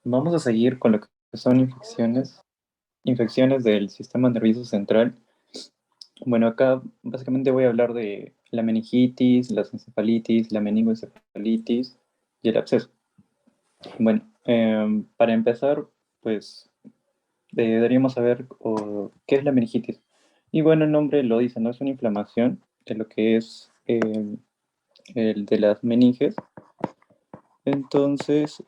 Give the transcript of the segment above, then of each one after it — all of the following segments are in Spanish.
Vamos a seguir con lo que son infecciones del sistema nervioso central. Bueno, acá básicamente voy a hablar de la meningitis, la encefalitis, la meningoencefalitis y el absceso. Bueno, para empezar, pues deberíamos saber qué es la meningitis. Y bueno, el nombre lo dice, ¿no? Es una inflamación de lo que es el de las meninges. Entonces,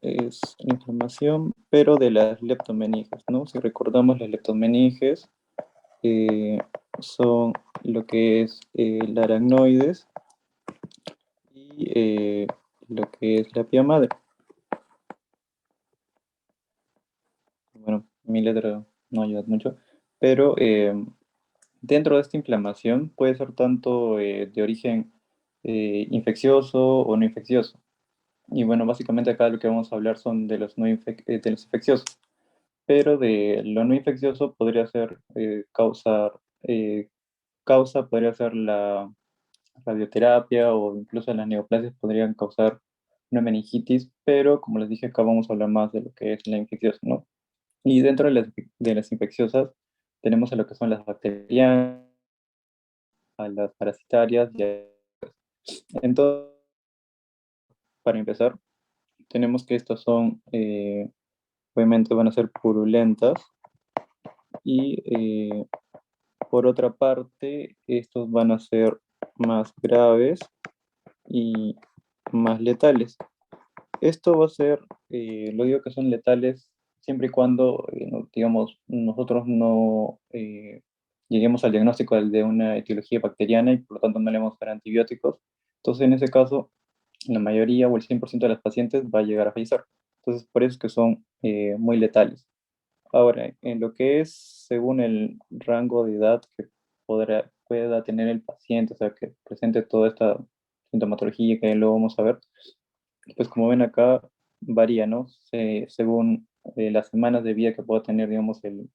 es inflamación, pero de las leptomeninges, ¿no? Si recordamos, las leptomeninges eh, son lo que es el aracnoides y lo que es la pía madre. Bueno, mi letra no ayuda mucho, pero dentro de esta inflamación puede ser tanto de origen infeccioso o no infeccioso. Y bueno, básicamente acá lo que vamos a hablar son de los, no de los infecciosos. Pero de lo no infeccioso podría ser eh, causa podría ser la radioterapia o incluso las neoplasias podrían causar una meningitis, pero como les dije, acá vamos a hablar más de lo que es la infecciosa, ¿no? Y dentro de las infecciosas tenemos a lo que son las bacterianas, a las parasitarias, entonces, para empezar, tenemos que estas son, obviamente van a ser purulentas y por otra parte, estos van a ser más graves y más letales. Esto va a ser, lo digo que son letales siempre y cuando, digamos, nosotros no lleguemos al diagnóstico de una etiología bacteriana y por lo tanto no le vamos a dar antibióticos. Entonces, en ese caso, la mayoría o el 100% de las pacientes va a llegar a fallecer. Entonces, por eso es que son muy letales. Ahora, en lo que es según el rango de edad que pueda tener el paciente, o sea, que presente toda esta sintomatología que luego vamos a ver, pues como ven acá, varía, ¿no? Según las semanas de vida que pueda tener, digamos, el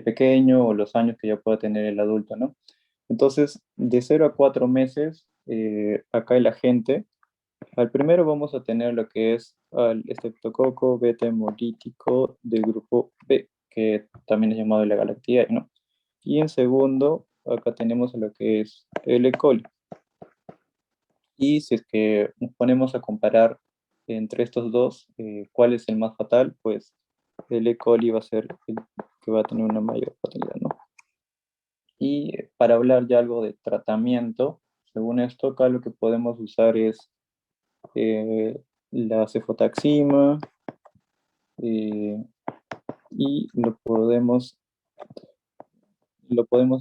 pequeño o los años que ya pueda tener el adulto, ¿no? Entonces, de 0 a 4 meses, acá el agente, al primero vamos a tener lo que es al estreptococo beta hemolítico del grupo B, que también es llamado la galactia, ¿no? Y en segundo, acá tenemos lo que es el E. coli. Y si es que nos ponemos a comparar entre estos dos, cuál es el más fatal, pues el E. coli va a ser el que va a tener una mayor fatalidad, ¿no? Y para hablar ya algo de tratamiento, según esto, acá lo que podemos usar es la cefotaxima, eh, y lo podemos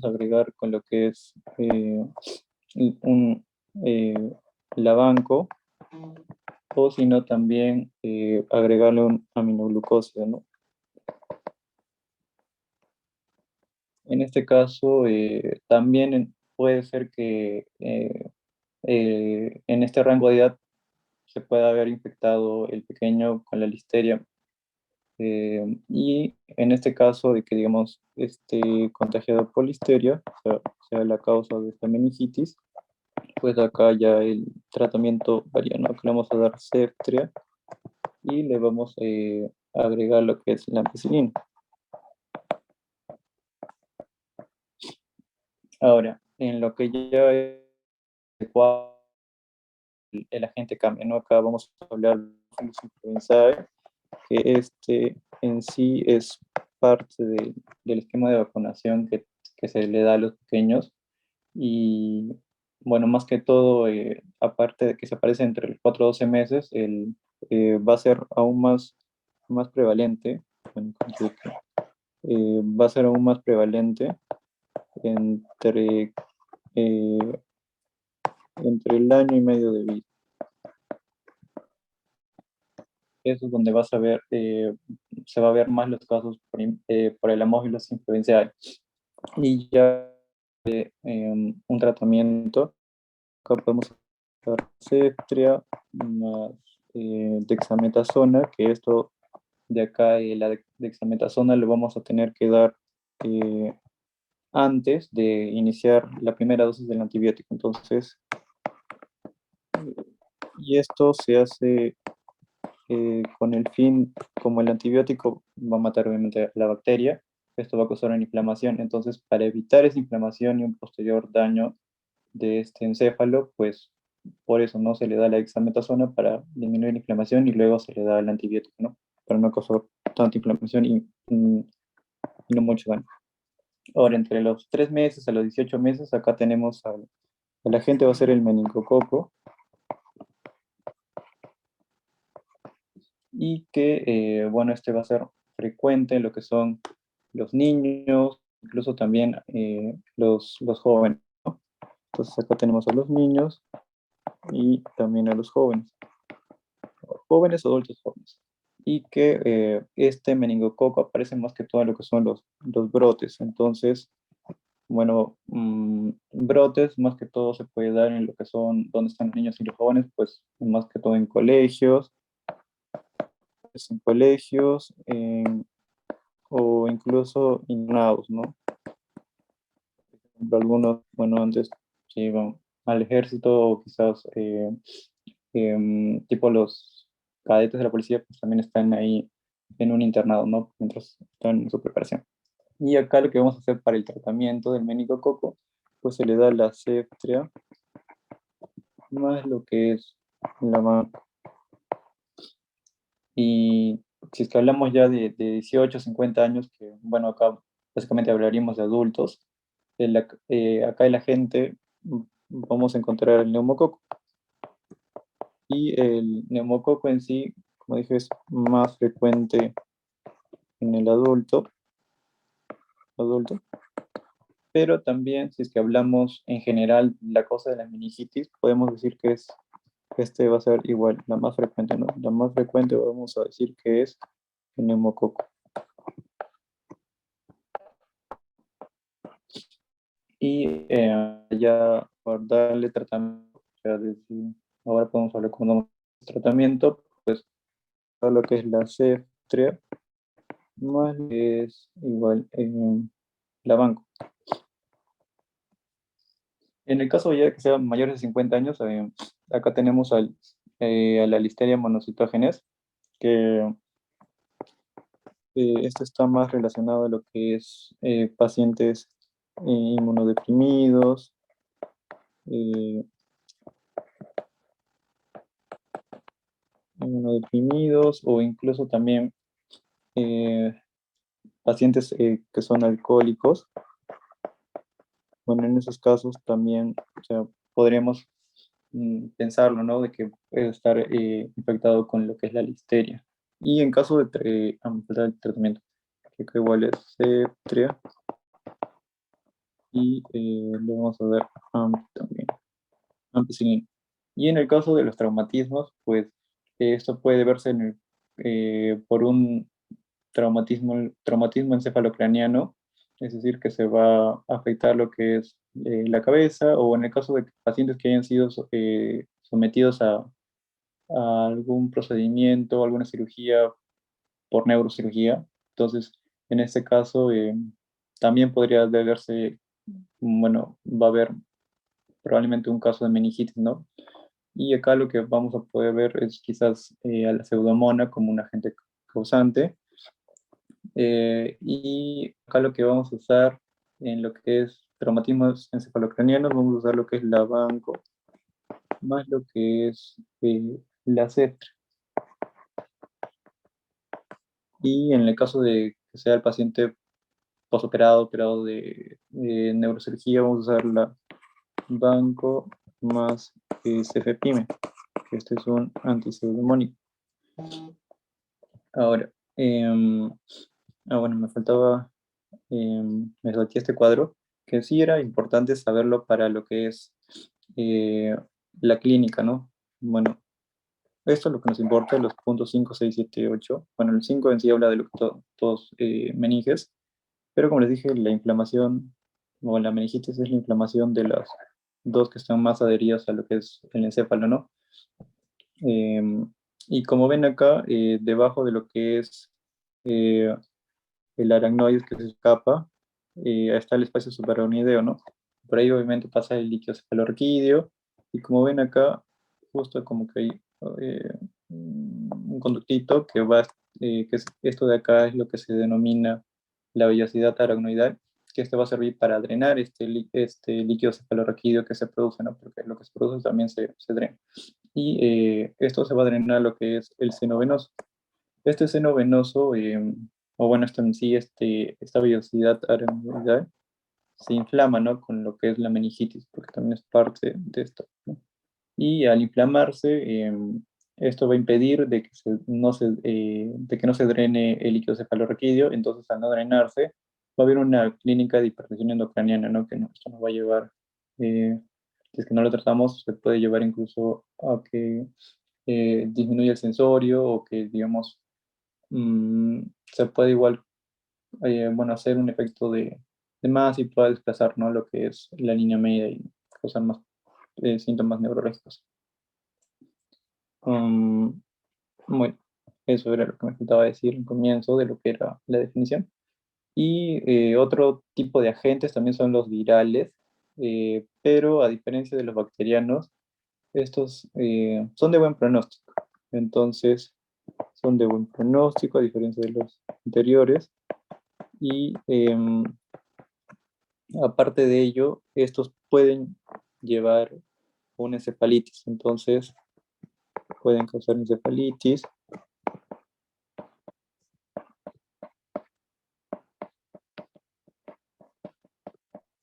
agregar con lo que es un eh, lavanco, o si no también agregarle un aminoglucósido, ¿no? En este caso, también puede ser que en este rango de edad se pueda haber infectado el pequeño con la listeria. Y en este caso de que, digamos, esté contagiado por listeria, o sea la causa de esta meningitis, pues acá ya el tratamiento varía, ¿no? Que le vamos a dar Ceftriax y le vamos a agregar lo que es la ampicilina. Ahora, en lo que ya es el agente cambia, ¿no? Acá vamos a hablar de Fuchs influenzae, que este en sí es parte del esquema de vacunación que se le da a los pequeños. Y bueno, más que todo, aparte de que se aparece entre los 4 y 12 meses, va a ser aún más prevalente, bueno, va a ser aún más prevalente entre, eh, entre el año y medio de vida. Eso es donde vas a ver, se va a ver más los casos por el Haemophilus influenzae. Y ya un tratamiento, acá podemos usar Cetria, más dexametasona, que esto de acá, la dexametasona lo vamos a tener que dar eh, antes de iniciar la primera dosis del antibiótico. Entonces, y esto se hace con el fin, como el antibiótico va a matar obviamente la bacteria, esto va a causar una inflamación. Entonces, para evitar esa inflamación y un posterior daño de este encéfalo, pues por eso no se le da la dexametasona para disminuir la inflamación y luego se le da el antibiótico, ¿no? Para no causar tanta inflamación y no mucho daño. Ahora, entre los 3 meses a los 18 meses, acá tenemos a la gente va a ser el meningococo y que, bueno, este va a ser frecuente en lo que son los niños, incluso también los jóvenes, ¿no? Entonces acá tenemos a los niños y también a los jóvenes, jóvenes, adultos jóvenes. Y que este meningococo aparece más que todo en lo que son los brotes. Entonces, bueno, brotes más que todo se puede dar en lo que son, donde están los niños y los jóvenes, pues más que todo en colegios, pues, en colegios, o incluso internados, ¿no? Por ejemplo, algunos, bueno, antes que iban al ejército o quizás tipo los cadetes de la policía, pues también están ahí en un internado, ¿no? Mientras están en su preparación. Y acá lo que vamos a hacer para el tratamiento del meningococo, pues se le da la ceftra más lo que es la mano. Y si es que hablamos ya de 18, 50 años, que bueno, acá básicamente hablaríamos de adultos, acá en la gente vamos a encontrar el neumococo. Y el neumococo en sí, como dije, es más frecuente en el adulto, pero también si es que hablamos en general la cosa de la meningitis, podemos decir que este va a ser igual, la más frecuente, ¿no? La más frecuente vamos a decir que es el neumococo. Y ya por darle tratamiento, o sea, ahora podemos hablar con tratamiento, pues todo lo que es la ceftriaxona más es igual la banco. En el caso ya que sean mayores de 50 años, acá tenemos a la Listeria monocytogenes, que esto está más relacionado a lo que es pacientes inmunodeprimidos, eh, inmunodeprimidos o incluso también eh, pacientes que son alcohólicos. Bueno, en esos casos también, o sea, podríamos pensarlo, ¿no? De que puede estar infectado con lo que es la listeria. Y en caso de falta de tratamiento, que igual es ceftriaxona y le vamos a dar también, ampicilina. Y en el caso de los traumatismos, pues esto puede verse por un traumatismo encefalocraniano, es decir, que se va a afectar lo que es la cabeza, o en el caso de pacientes que hayan sido sometidos a algún procedimiento, alguna cirugía por neurocirugía. Entonces, en este caso, también podría deberse, bueno, va a haber probablemente un caso de meningitis, ¿no? Y acá lo que vamos a poder ver es quizás a la pseudomona como un agente causante. Y acá lo que vamos a usar en lo que es traumatismos encefalocranianos, vamos a usar lo que es la banco, más lo que es la CETRA. Y en el caso de que sea el paciente postoperado, operado de neurocirugía, vamos a usar la banco más cefepime, que este es un antipseudemónico. Ahora, bueno, me salté este cuadro, que sí era importante saberlo para lo que es eh, la clínica, ¿no? Bueno, esto es lo que nos importa, los puntos 5, 6, 7, 8. Bueno, el 5 en sí habla de lo que todos meninges, pero como les dije, la inflamación o la meningitis es la inflamación de las dos que están más adheridas a lo que es el encéfalo, ¿no? Y como ven acá, debajo de lo que es eh, el aracnoides que se escapa, está el espacio supraornideo, ¿no? Por ahí obviamente pasa el líquido cefalorraquídeo, y como ven acá, justo como que hay un conductito que va, esto de acá es lo que se denomina la vellosidad aracnoidal, que este va a servir para drenar este líquido cefalorraquídeo que se produce, ¿no? Porque lo que se produce también se drena. Y esto se va a drenar lo que es el seno venoso. Este seno venoso, o bueno, esto en sí, esta vellosidad aracnoidal, se inflama, ¿no? Con lo que es la meningitis, porque también es parte de esto, ¿no? Y al inflamarse, esto va a impedir de que, de que no se drene el líquido cefalorraquídeo. Entonces, al no drenarse, va a haber una clínica de hipertensión endocraniana, ¿no? Que esto nos va a llevar, si es que no lo tratamos, se puede llevar incluso a que disminuya el sensorio o que, digamos, se puede igual, bueno, hacer un efecto de más y pueda desplazar, ¿no? Lo que es la línea media y causar más síntomas neurológicos. Bueno, eso era lo que me faltaba decir en comienzo de lo que era la definición. Y otro tipo de agentes también son los virales, pero a diferencia de los bacterianos, estos son de buen pronóstico. Entonces, son de buen pronóstico a diferencia de los anteriores. Y aparte de ello, estos pueden llevar una encefalitis. Entonces, pueden causar encefalitis.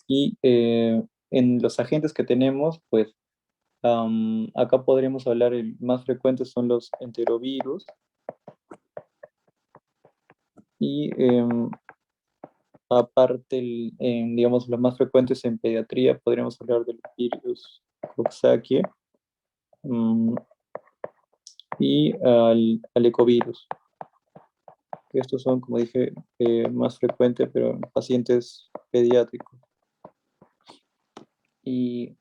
Y en los agentes que tenemos, pues acá podríamos hablar, el más frecuentes son los enterovirus y aparte, digamos, los más frecuentes en pediatría podríamos hablar del virus Coxsackie y al ecovirus, que estos son, como dije, más frecuentes, pero en pacientes pediátricos. Y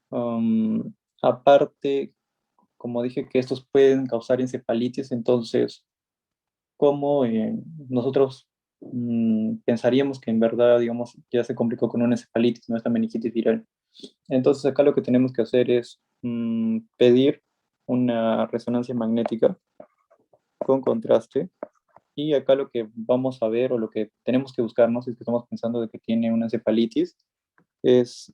aparte, como dije, que estos pueden causar encefalitis, entonces, ¿cómo nosotros pensaríamos que en verdad, digamos, ya se complicó con una encefalitis, no esta meningitis viral? Entonces, acá lo que tenemos que hacer es pedir una resonancia magnética con contraste. Y acá lo que vamos a ver o lo que tenemos que buscar, ¿no? Si es que estamos pensando de que tiene una encefalitis, es,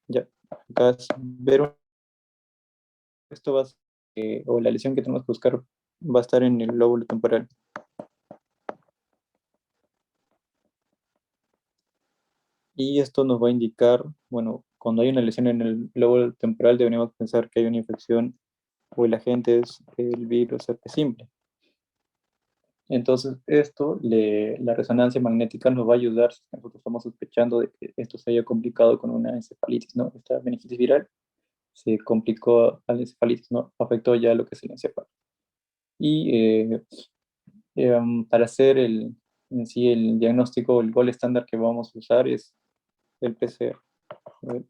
ya, acá es ver esto va a o la lesión que tenemos que buscar va a estar en el lóbulo temporal. Y esto nos va a indicar, bueno, cuando hay una lesión en el lóbulo temporal deberíamos pensar que hay una infección o el agente es el virus herpes simple. Entonces, la resonancia magnética nos va a ayudar si nosotros estamos sospechando de que esto se haya complicado con una encefalitis, ¿no? Esta meningitis viral se complicó a la encefalitis, ¿no? Afectó ya lo que es el encéfalo. Y para hacer en sí el diagnóstico, el gol estándar que vamos a usar es el PCR. Lo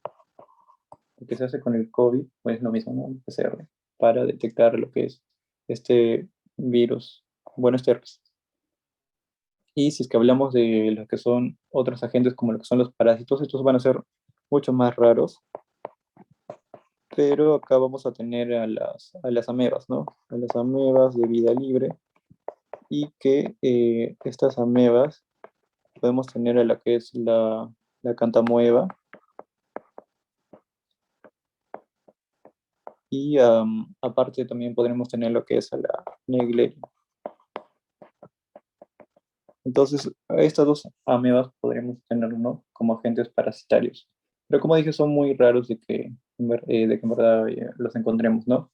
que se hace con el COVID, pues lo mismo, ¿no? El PCR, para detectar lo que es este virus, bueno, este herpes. Y si es que hablamos de lo que son otros agentes como lo que son los parásitos, estos van a ser mucho más raros, pero acá vamos a tener a las amebas, ¿no? A las amebas de vida libre y que estas amebas podemos tener a la que es la cantamoeba y aparte también podremos tener lo que es a la Naegleria. Entonces, estas dos amebas podríamos tener, ¿no? Como agentes parasitarios. Pero como dije, son muy raros de que en verdad los encontremos, ¿no?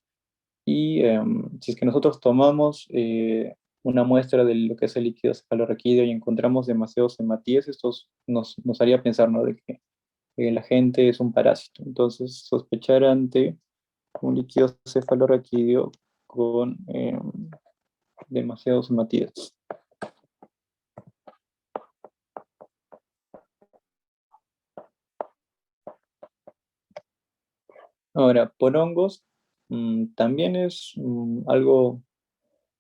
Y si es que nosotros tomamos una muestra de lo que es el líquido cefalorraquídeo y encontramos demasiados hematíes, esto nos haría pensar, ¿no? De que el agente es un parásito. Entonces, sospechar ante un líquido cefalorraquídeo con demasiados hematíes. Ahora, por hongos, también es algo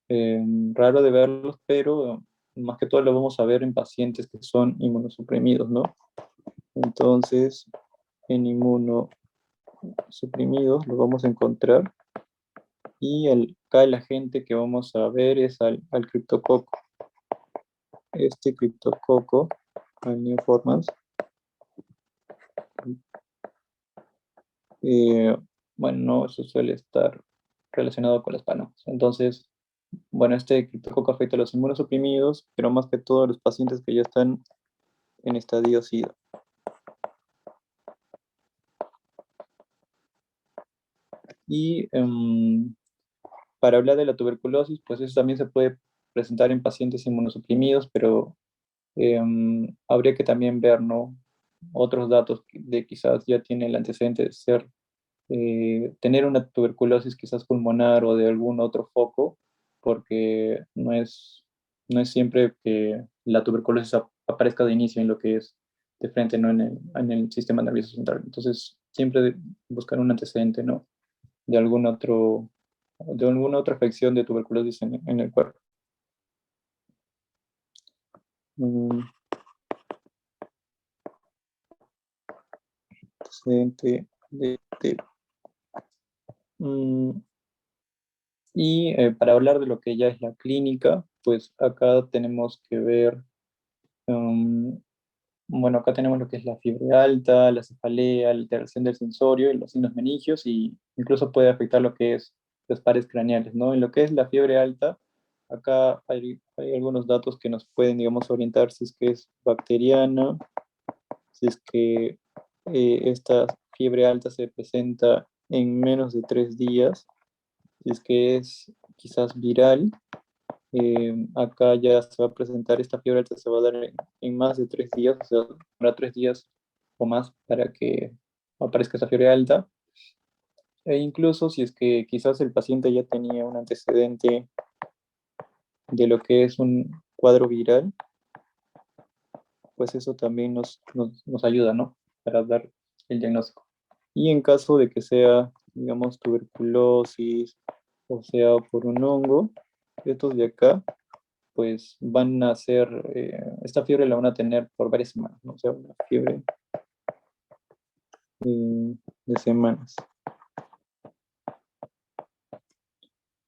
eh, raro de verlos, pero más que todo lo vamos a ver en pacientes que son inmunosuprimidos, ¿no? Entonces, en inmunosuprimidos lo vamos a encontrar Y acá el agente que vamos a ver es al criptococo. Este criptococo, al Neoformans, eh, bueno, no, eso suele estar relacionado con las palomas. Entonces, bueno, este criptococo afecta a los inmunosuprimidos, pero más que todo a los pacientes que ya están en estadio SIDA. Y para hablar de la tuberculosis, pues eso también se puede presentar en pacientes inmunosuprimidos, pero habría que también ver, ¿no? Otros datos de quizás ya tiene el antecedente de ser, tener una tuberculosis quizás pulmonar o de algún otro foco, porque no es siempre que la tuberculosis aparezca de inicio en lo que es de frente, ¿no? En el sistema nervioso central. Entonces, siempre buscar un antecedente, ¿no? De algún otro, de alguna otra afección de tuberculosis en el cuerpo. Mm, Antecedente de Mm, Y para hablar de lo que ya es la clínica, pues acá tenemos que ver, um, bueno, acá tenemos lo que es la fiebre alta, la cefalea, la alteración del sensorio, y los signos meningios, y incluso puede afectar lo que es los pares craneales, ¿no? En lo que es la fiebre alta, acá hay algunos datos que nos pueden, digamos, orientar si es que es bacteriana, si es que esta fiebre alta se presenta en menos de 3 días, si es que es quizás viral. Acá ya se va a presentar esta fiebre alta, se va a dar en más de 3 días, o sea, para 3 días o más para que aparezca esa fiebre alta. E incluso si es que quizás el paciente ya tenía un antecedente de lo que es un cuadro viral, pues eso también nos ayuda, ¿no? Para dar el diagnóstico. Y en caso de que sea, digamos, tuberculosis o sea por un hongo, estos de acá, pues van a ser, esta fiebre la van a tener por varias semanas, ¿no? O sea, una fiebre de semanas.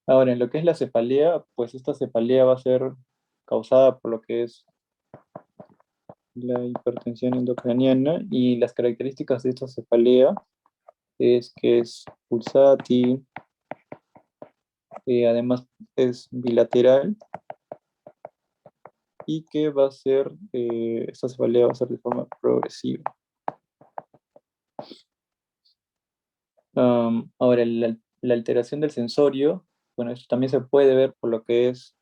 Ahora, en lo que es la cefalea, pues esta cefalea va a ser causada por lo que es la hipertensión endocraniana, y las características de esta cefalea es que es pulsátil, además es bilateral, y que va a ser, esta cefalea va a ser de forma progresiva. Ahora, la alteración del sensorio, bueno, esto también se puede ver por lo que es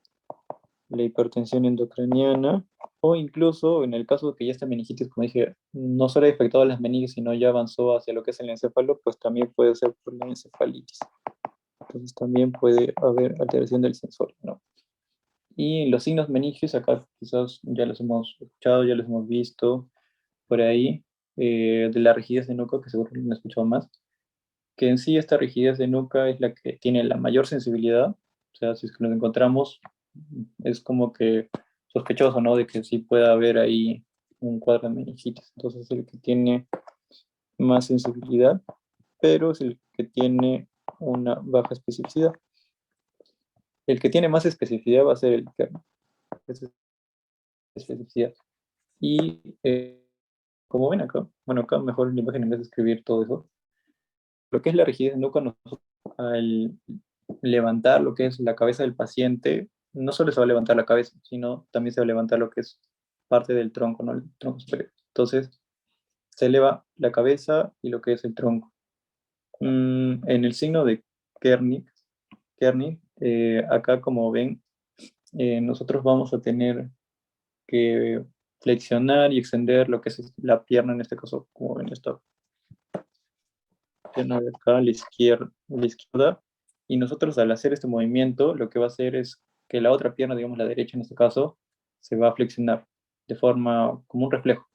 la hipertensión endocraniana, o incluso en el caso de que ya esta meningitis, como dije, no solo ha afectado a las meninges, sino ya avanzó hacia lo que es el encéfalo, pues también puede ser por la encefalitis. Entonces también puede haber alteración del sensorio, ¿no? Y los signos meningios, acá quizás ya los hemos escuchado, ya los hemos visto por ahí, de la rigidez de nuca, que seguro lo han escuchado más, que en sí esta rigidez de nuca es la que tiene la mayor sensibilidad. O sea, si es que nos encontramos, es como que sospechoso, ¿no? De que sí pueda haber ahí un cuadro de meningitis. Entonces es el que tiene más sensibilidad, pero es el que tiene una baja especificidad. El que tiene más especificidad va a ser el que es especificidad. Y como ven acá, bueno, acá mejor la imagen en vez de escribir todo eso, lo que es la rigidez de nuca, nosotros al levantar lo que es la cabeza del paciente, no solo se va a levantar la cabeza, sino también se va a levantar lo que es parte del tronco, ¿no? El tronco superior. Entonces, se eleva la cabeza y lo que es el tronco. En el signo de Kernig, acá como ven, nosotros vamos a tener que flexionar y extender lo que es la pierna, en este caso, como ven, esta pierna de acá, a la izquierda, y nosotros al hacer este movimiento, lo que va a hacer es que la otra pierna, digamos la derecha en este caso, se va a flexionar de forma como un reflejo.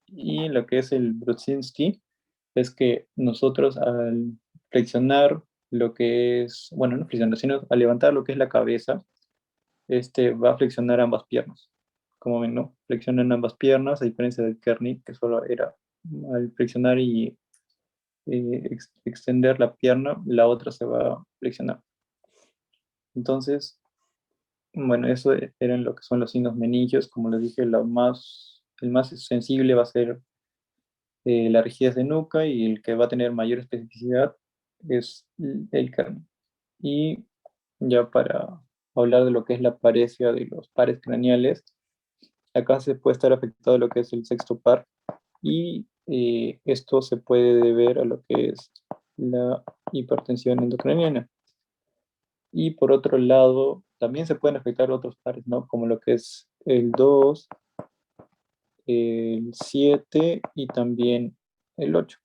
Y lo que es el Brudzinski es que nosotros al flexionar lo que es, bueno, no flexionar, sino al levantar lo que es la cabeza, este va a flexionar ambas piernas. Como ven, ¿no? Flexionan ambas piernas, a diferencia del Kernig, que solo era al flexionar y extender la pierna, la otra se va a flexionar. Entonces, bueno, eso eran lo que son los signos meningios. Como les dije, el más sensible va a ser la rigidez de nuca, y el que va a tener mayor especificidad es el cráneo. Y ya para hablar de lo que es la paresia de los pares craneales, acá se puede estar afectado lo que es el sexto par, y esto se puede deber a lo que es la hipertensión endocraniana. Y por otro lado, también se pueden afectar otros pares, ¿no? Como lo que es el 2, el 7 y también el 8.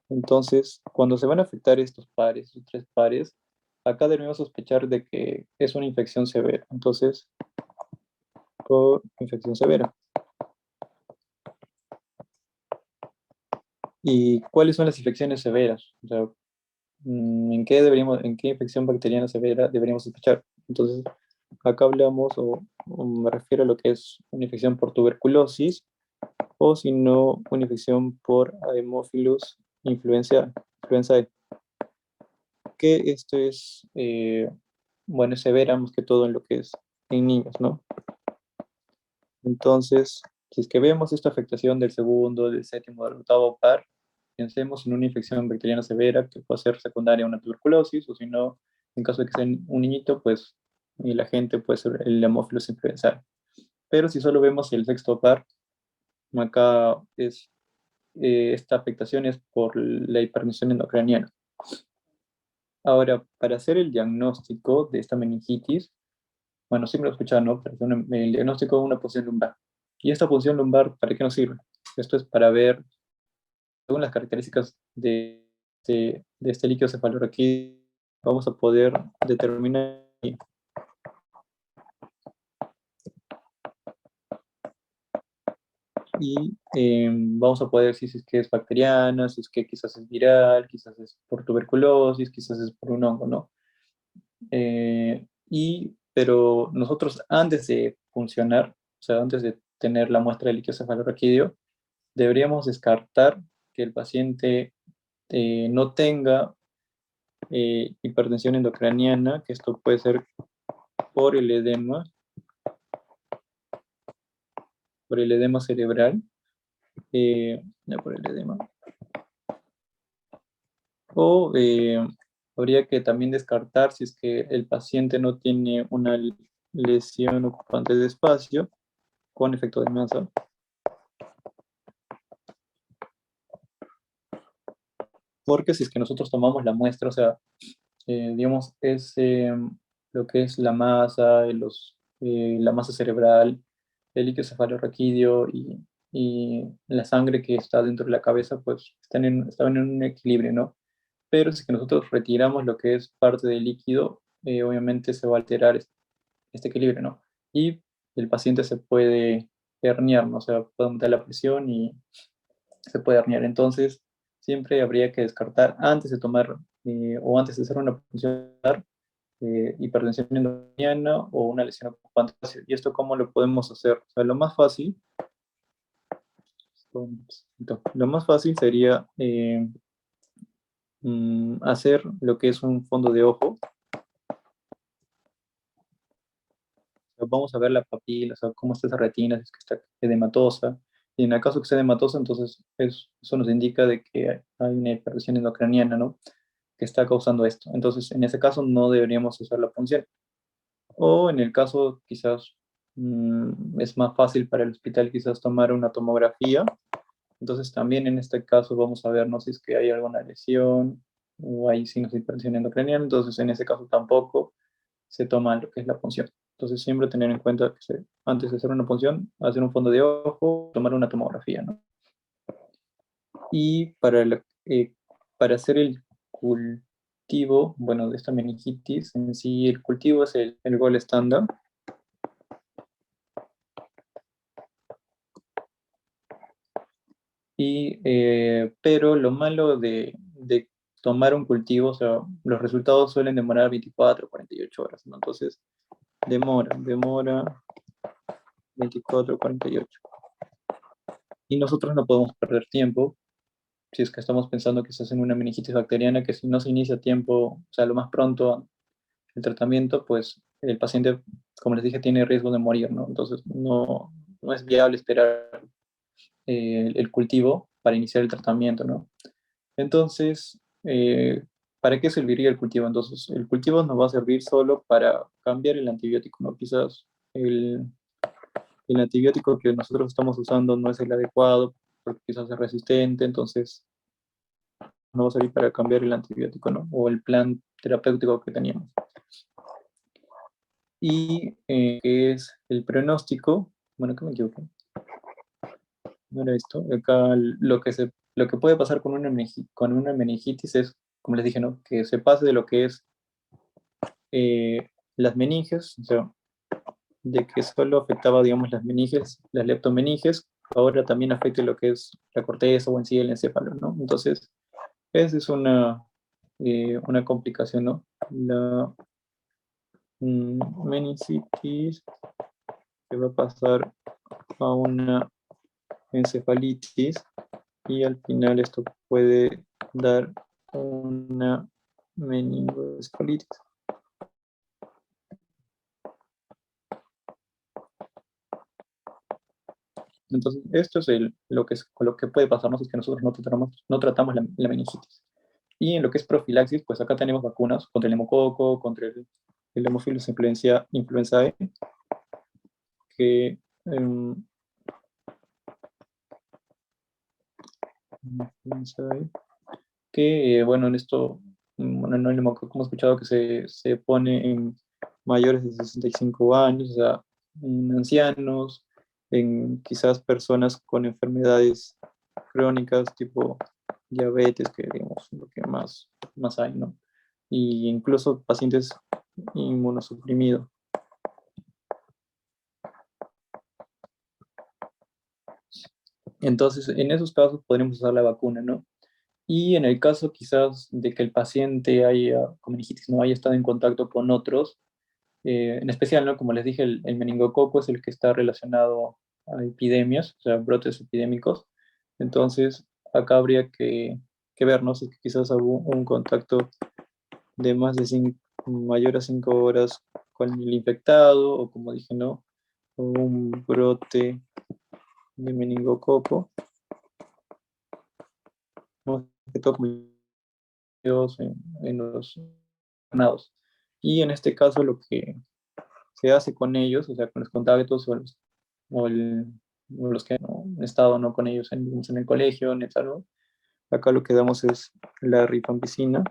Entonces, cuando se van a afectar estos pares, estos tres pares, acá debemos sospechar de que es una infección severa. Entonces, por infección severa. ¿Y cuáles son las infecciones severas? O sea, en qué infección bacteriana severa deberíamos sospechar? Entonces, acá hablamos o me refiero a lo que es una infección por tuberculosis, o si no, una infección por Haemophilus influenzae, que esto es, bueno, es severa más que todo en lo que es en niños, ¿no? Entonces, si es que vemos esta afectación del segundo, del séptimo, del octavo par, pensemos en una infección bacteriana severa que puede ser secundaria a una tuberculosis, o si no, en caso de que sea un niñito, pues la gente puede ser el Haemophilus influenzae. Pero si solo vemos el sexto par, acá es esta afectación es por la hipertensión endocraniana. Ahora, para hacer el diagnóstico de esta meningitis, bueno, siempre lo he escuchado, ¿no? Para hacer el diagnóstico de una punción lumbar. ¿Y esta punción lumbar para qué nos sirve? Esto es para ver, según las características de este líquido cefalorraquídeo, vamos a poder determinar y vamos a poder decir si es que es bacteriana, si es que quizás es viral, quizás es por tuberculosis, quizás es por un hongo, ¿no? Pero nosotros antes de funcionar, o sea, antes de tener la muestra de líquido cefalorraquídeo, deberíamos descartar que el paciente no tenga hipertensión endocraniana, que esto puede ser por el edema, por el edema cerebral, no por el edema, o habría que también descartar si es que el paciente no tiene una lesión ocupante de espacio con efecto de masa. Porque si es que nosotros tomamos la muestra, o sea, digamos, es lo que es la masa, la masa cerebral, el líquido cefalorraquídeo y la sangre que está dentro de la cabeza, pues están en un equilibrio, ¿no? Pero si es que nosotros retiramos lo que es parte del líquido, obviamente se va a alterar este equilibrio, ¿no? Y el paciente se puede herniar, ¿no? O sea, puede aumentar la presión y se puede herniar. Entonces, siempre habría que descartar antes de tomar o antes de hacer una punción hipertensión endocrinal o una lesión ocupante. ¿Y esto cómo lo podemos hacer? O sea, lo más fácil sería hacer lo que es un fondo de ojo. Vamos a ver la papila, o sea, cómo está esa retina, si es que está edematosa. Y en el caso que sea edematosa, entonces eso nos indica de que hay una hipertensión endocraniana, ¿no? Que está causando esto. Entonces, en ese caso no deberíamos usar la punción. O en el caso quizás es más fácil para el hospital quizás tomar una tomografía. Entonces también en este caso vamos a ver, no si es que hay alguna lesión o hay signos de hipertensión endocraniana. Entonces en ese caso tampoco se toma lo que es la punción. Entonces siempre tener en cuenta que antes de hacer una punción, hacer un fondo de ojo, tomar una tomografía, ¿no? Y para hacer el cultivo, bueno, de esta meningitis, en sí el cultivo es el gol estándar. Pero lo malo de tomar un cultivo, o sea, los resultados suelen demorar 24 o 48 horas, ¿no? Entonces, demora 24 o 48. Y nosotros no podemos perder tiempo si es que estamos pensando que estás en una meningitis bacteriana, que si no se inicia a tiempo, o sea, lo más pronto el tratamiento, pues el paciente, como les dije, tiene riesgo de morir, ¿no? Entonces no es viable esperar el cultivo para iniciar el tratamiento, ¿no? Entonces, ¿para qué serviría el cultivo? Entonces, el cultivo nos va a servir solo para cambiar el antibiótico, ¿no? Quizás el, el antibiótico que nosotros estamos usando no es el adecuado, porque quizás es resistente, entonces no va a servir para cambiar el antibiótico, ¿no? O el plan terapéutico que teníamos. Y que es el pronóstico, bueno, que me equivoqué, no era esto, acá lo que puede pasar con una meningitis es, como les dije, ¿no? Que se pase de lo que es las meninges, o sea, de que solo afectaba, digamos, las meninges, las leptomeninges, ahora también afecta lo que es la corteza o en sí el encéfalo, ¿no? Entonces, esa es una complicación, ¿no? La meningitis que va a pasar a una encefalitis y al final esto puede dar una meningoencefalitis. Entonces, esto es lo que puede pasarnos es que nosotros no tratamos la meningitis. Y en lo que es profilaxis, pues acá tenemos vacunas contra el hemococo, contra el Haemophilus influenzae, que, bueno, en esto, bueno, en el hemococo hemos escuchado que se pone en mayores de 65 años, o sea, en ancianos, en quizás personas con enfermedades crónicas tipo diabetes, que digamos lo que más hay, ¿no? Y incluso pacientes inmunosuprimidos. Entonces, en esos casos podríamos usar la vacuna, ¿no? Y en el caso quizás de que el paciente con meningitis no haya estado en contacto con otros, en especial, ¿no? Como les dije, el meningococo es el que está relacionado a epidemias, o sea, brotes epidémicos. Entonces, acá habría que ver, ¿no? Si quizás hubo un contacto de más de mayor a 5 horas con el infectado, o como dije, ¿no? O un brote de meningococo, ¿no? Que todo en los ganados. Y en este caso lo que se hace con ellos, o sea, con los contactos o, el- o los que no han estado no con ellos en el colegio, en el salón, acá lo que damos es la rifampicina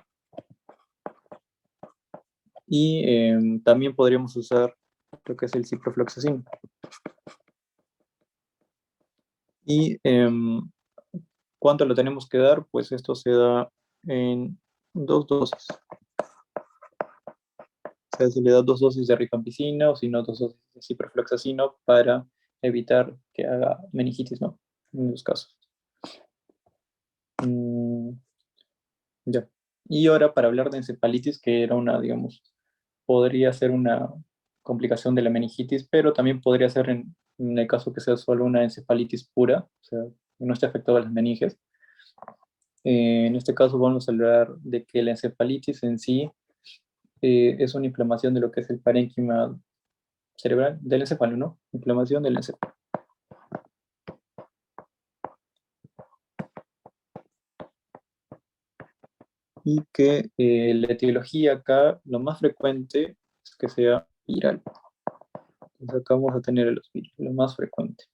y también podríamos usar lo que es el ciprofloxacin. Y ¿cuánto lo tenemos que dar? Pues esto se da en 2 dosis. O sea, se le da 2 dosis de rifampicina o si no 2 dosis de ciprofloxacino para evitar que haga meningitis, ¿no? En los casos. Mm, ya. Y ahora para hablar de encefalitis, que era digamos, podría ser una complicación de la meningitis, pero también podría ser en el caso que sea solo una encefalitis pura, o sea, que no esté afectada a las meninges. En este caso vamos a hablar de que la encefalitis en sí es una inflamación de lo que es el parénquima cerebral del encéfalo, ¿no? Inflamación del encéfalo. Y que la etiología acá, lo más frecuente es que sea viral. Entonces acá vamos a tener los virus, lo más frecuente.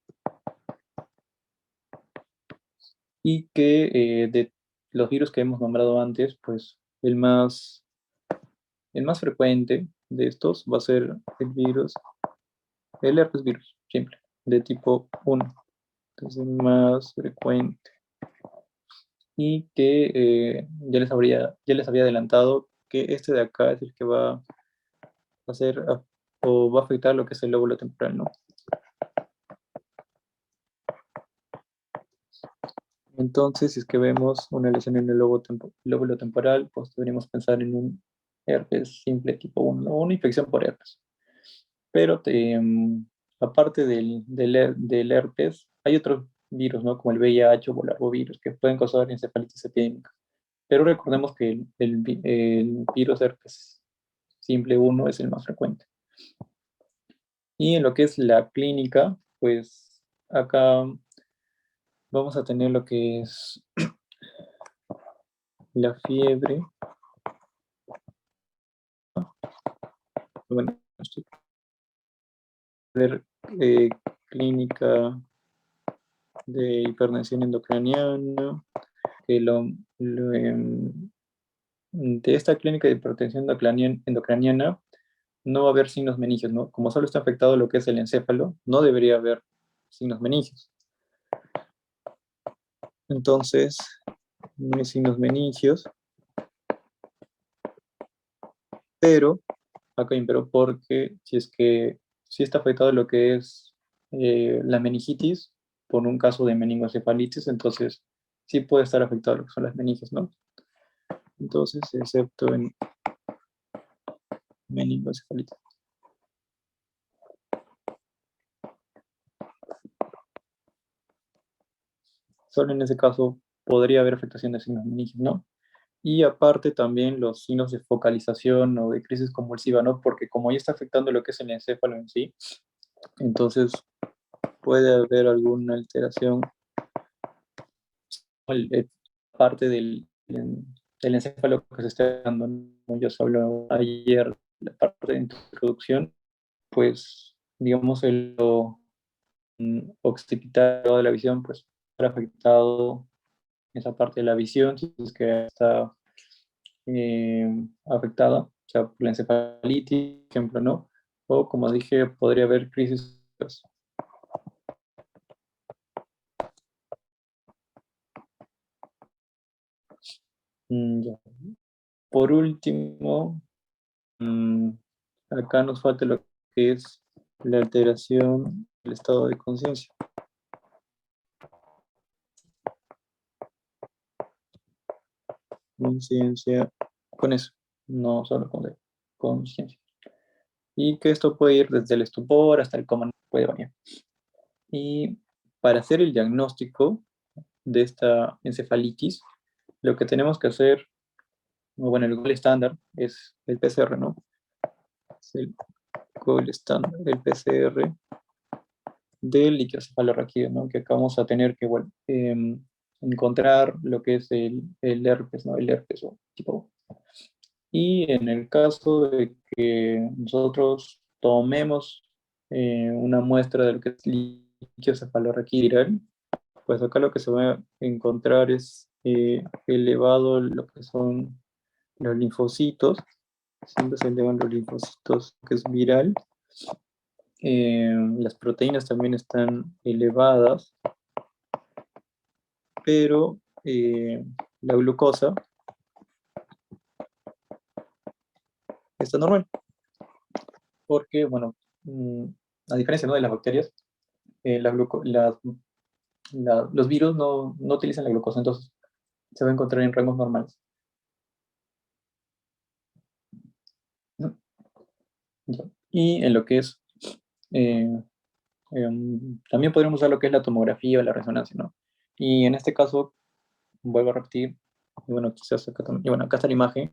Y que de los virus que hemos nombrado antes, pues el más frecuente de estos va a ser el herpes virus, simple, de tipo 1. Entonces, el más frecuente. Y que ya les había adelantado que este de acá es el que va a hacer o va a afectar lo que es el lóbulo temporal, ¿no? Entonces, si es que vemos una lesión en el lóbulo temporal, pues deberíamos pensar en un herpes simple tipo 1 o una infección por herpes. Pero aparte del herpes, hay otros virus, ¿no? Como el VIH o el arbovirus, que pueden causar encefalitis epidémica. Pero recordemos que el virus herpes simple 1 es el más frecuente. Y en lo que es la clínica, pues acá vamos a tener lo que es la fiebre. Bueno, esto ver clínica de hipertensión endocraniana, que de esta clínica de hipertensión endocraniana no va a haber signos meningios, ¿no? Como solo está afectado lo que es el encéfalo, no debería haber signos meningios. Entonces, no hay signos meningios, pero, acá hay un pero, porque si está afectado lo que es la meningitis, por un caso de meningoencefalitis, entonces sí puede estar afectado lo que son las meninges, ¿no? Entonces, excepto en meningoencefalitis. Solo en ese caso podría haber afectación de signos meningios, ¿no? Y aparte también los signos de focalización o de crisis convulsiva, ¿no? Porque como ya está afectando lo que es el encéfalo en sí, entonces puede haber alguna alteración, parte del encéfalo que se está dando, como ya se habló ayer, la parte de introducción, pues digamos el occipital de la visión, pues ha afectado esa parte de la visión, si es que está afectada, o sea, por la encefalitis, por ejemplo, ¿no? O como dije, podría haber crisis. Ya. Por último, mm, acá nos falta lo que es la alteración del estado de conciencia. Conciencia con eso, no solo con conciencia. Y que esto puede ir desde el estupor hasta el coma, puede variar. Y para hacer el diagnóstico de esta encefalitis, lo que tenemos que hacer, bueno, el gold estándar es el PCR, ¿no? Es el gold estándar, el PCR del líquido cefalorraquídeo, ¿no? Que acá vamos a tener que, bueno, encontrar lo que es el herpes, ¿no? El herpes o tipo. Y en el caso de que nosotros tomemos una muestra de lo que es líquido cefalorraquídeo viral, pues acá lo que se va a encontrar es elevado lo que son los linfocitos, siempre se elevan los linfocitos, que es viral. Las proteínas también están elevadas, pero la glucosa está normal, porque, bueno, a diferencia, ¿no?, de las bacterias, los virus no utilizan la glucosa, entonces se va a encontrar en rangos normales, ¿no? Y en lo que es, eh, también podríamos usar lo que es la tomografía o la resonancia, ¿no? Y en este caso, vuelvo a repetir, y bueno, quizás acá también, y bueno, acá está la imagen,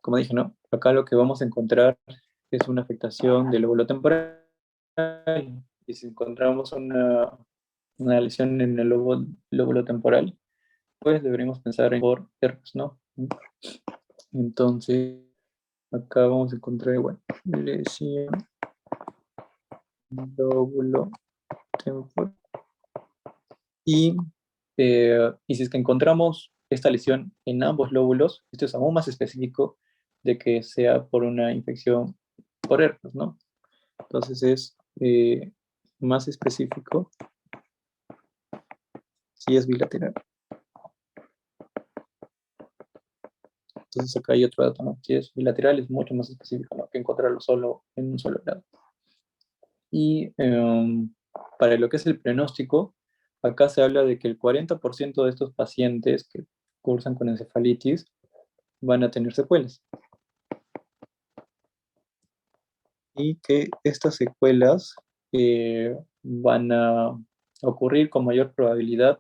como dije, ¿no? Acá lo que vamos a encontrar es una afectación del lóbulo temporal, y si encontramos una lesión en el lóbulo temporal, pues deberíamos pensar en por herpes, ¿no? Entonces, acá vamos a encontrar, bueno, lesión lóbulo temporal. Y si es que encontramos esta lesión en ambos lóbulos, esto es aún más específico de que sea por una infección por herpes, ¿no? Entonces es más específico si es bilateral. Entonces acá hay otro dato, ¿no? Si es bilateral es mucho más específico, ¿no?, que encontrarlo solo en un solo lado. Y para lo que es el pronóstico, acá se habla de que el 40% de estos pacientes que cursan con encefalitis van a tener secuelas. Y que estas secuelas van a ocurrir con mayor probabilidad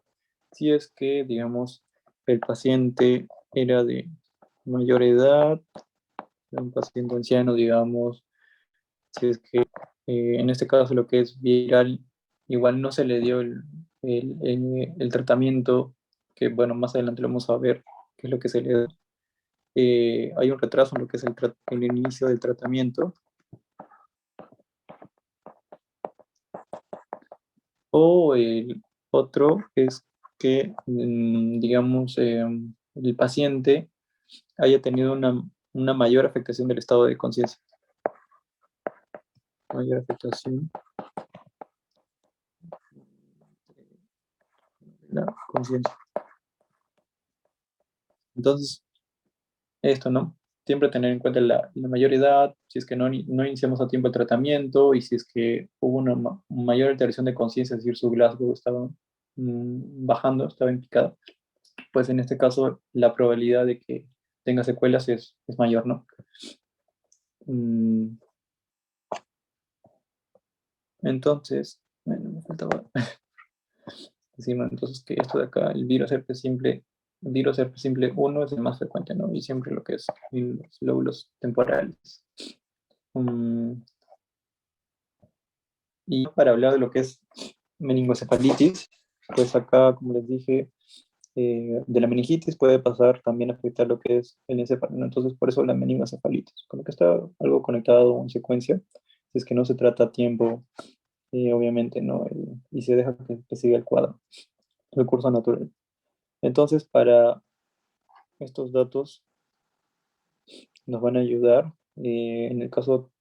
si es que, digamos, el paciente era de mayor edad un paciente anciano, digamos, si es que en este caso lo que es viral, igual no se le dio el tratamiento, que bueno, más adelante lo vamos a ver qué es lo que se le da. Hay un retraso en lo que es el inicio del tratamiento, o el otro es que, digamos, el paciente haya tenido una mayor afectación del estado de conciencia, mayor afectación de la conciencia. Entonces, esto, ¿no? Siempre tener en cuenta la mayor edad, si es que no iniciamos a tiempo el tratamiento y si es que hubo una mayor alteración de conciencia, es decir, su Glasgow estaba bajando, estaba en picada, pues en este caso la probabilidad de que tenga secuelas es mayor, ¿no? Mm, entonces, bueno, me faltaba decir, ¿no? Entonces que esto de acá, el virus herpes simple 1 es el más frecuente, ¿no? Y siempre lo que es en los lóbulos temporales. Mm, y para hablar de lo que es meningocefalitis, pues acá, como les dije, de la meningitis puede pasar también a afectar lo que es el encéfalo, ¿no? Entonces, por eso la meningocefalitis, como que está algo conectado en secuencia, si es que no se trata a tiempo, obviamente, ¿no? Y se deja que siga el cuadro, el curso natural. Entonces, para estos datos nos van a ayudar. En el caso,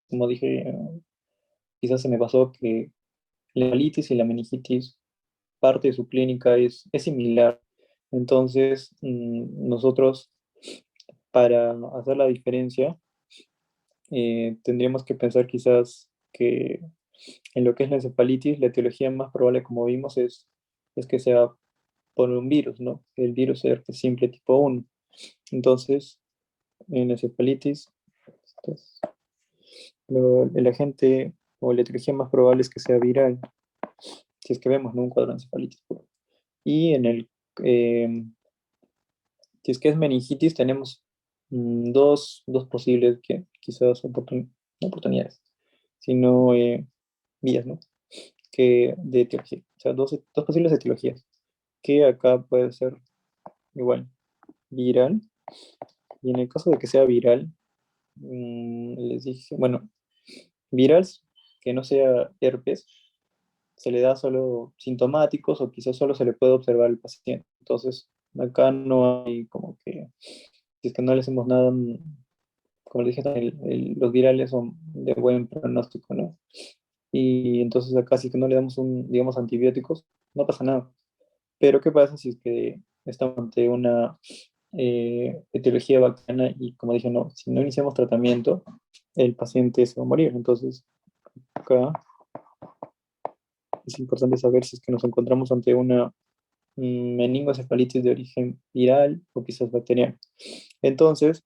como dije, quizás se me pasó que la hepatitis y la meningitis, parte de su clínica es similar. Entonces, nosotros, para hacer la diferencia, tendríamos que pensar quizás que en lo que es la encefalitis, la etiología más probable, como vimos, es que sea por un virus, ¿no? El virus herpes simple tipo 1. Entonces, en la encefalitis, pues, el agente o la etiología más probable es que sea viral, si es que vemos, ¿no? Un cuadro de encefalitis puro. Y eh, si es que es meningitis, tenemos dos posibles que, quizás no oportunidades, sino vías, ¿no? Que de etiología. O sea, dos posibles etiologías, que acá puede ser igual viral. Y en el caso de que sea viral, les dije, bueno, viral que no sea herpes, se le da solo sintomáticos o quizás solo se le puede observar al paciente. Entonces, acá no hay como que, si es que no le hacemos nada, como les dije, los virales son de buen pronóstico, ¿no? Y entonces acá si es que no le damos digamos, antibióticos, no pasa nada. Pero ¿qué pasa si es que estamos ante una etiología bacteriana y como dije, no, si no iniciamos tratamiento, el paciente se va a morir? Entonces, acá es importante saber si es que nos encontramos ante una meningocefalitis de origen viral o quizás bacteriano. Entonces,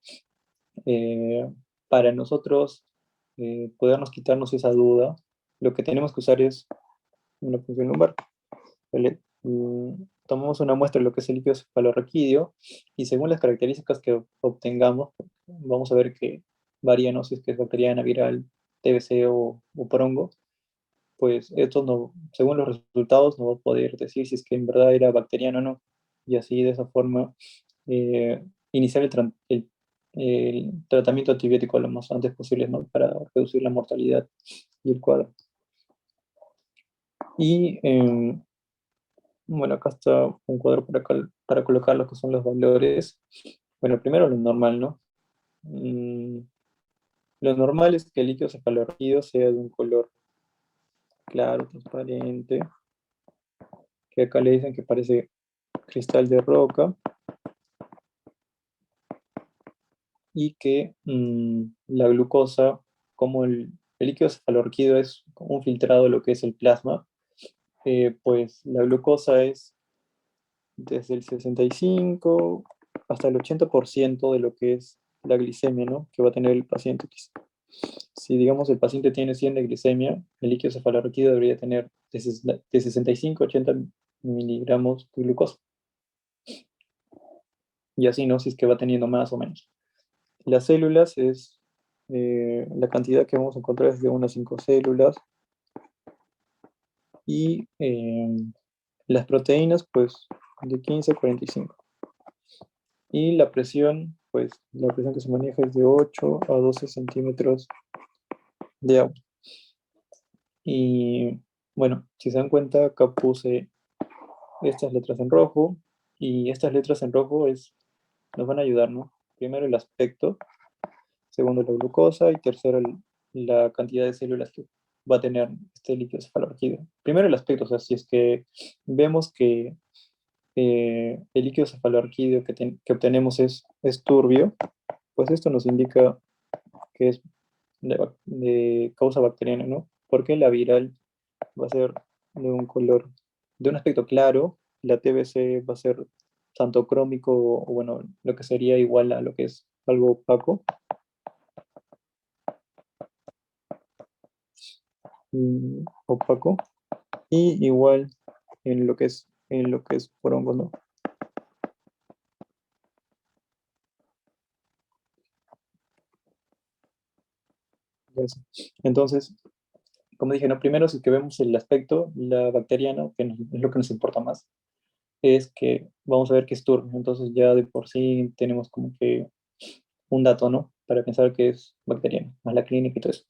eh, para nosotros podernos quitarnos esa duda, lo que tenemos que usar es una punción lumbar. ¿Vale? Tomamos una muestra de lo que es el líquido cefalorraquídeo y según las características que obtengamos, vamos a ver que varía, ¿no? Si es que es bacteriana, viral, TBC o por hongo, pues esto no, según los resultados no va a poder decir si es que en verdad era bacteriano o no. Y así de esa forma iniciar el tratamiento antibiótico lo más antes posible, ¿no? Para reducir la mortalidad y el cuadro. Y bueno, acá está un cuadro para colocar lo que son los valores. Bueno, primero lo normal, ¿no? Mm, lo normal es que el líquido cefalorraquídeo sea de un color claro, transparente, que acá le dicen que parece cristal de roca, y que la glucosa, como el líquido cefalorraquídeo es un filtrado de lo que es el plasma, pues la glucosa es desde el 65 hasta el 80% de lo que es la glicemia, ¿no? Que va a tener el paciente. Si, digamos, el paciente tiene 100 de glicemia, el líquido cefalorraquídeo debería tener de 65 a 80 miligramos de glucosa. Y así, ¿no? Si es que va teniendo más o menos. Las células es, la cantidad que vamos a encontrar es de unas 5 células, y las proteínas, pues, de 15 a 45. Y la presión, pues, la presión que se maneja es de 8 a 12 centímetros de agua. Y bueno, si se dan cuenta, acá puse estas letras en rojo, y estas letras en rojo nos van a ayudar, ¿no? Primero el aspecto, segundo la glucosa, y tercero la cantidad de células que va a tener este líquido cefalorraquídeo. Primero el aspecto, o sea, si es que vemos que el líquido cefalorraquídeo que obtenemos es turbio, pues esto nos indica que es de causa bacteriana, ¿no? Porque la viral va a ser de un color, de un aspecto claro, la TBC va a ser tanto crómico o bueno, lo que sería igual a lo que es algo opaco, opaco, y igual en lo que es por hongos, ¿no? Entonces, como dije, ¿no? Primero, si que vemos el aspecto, la bacteriana, que es lo que nos importa más, es que vamos a ver que es turbio. Entonces ya de por sí tenemos como que un dato, ¿no? Para pensar que es bacteriana, más la clínica y todo eso.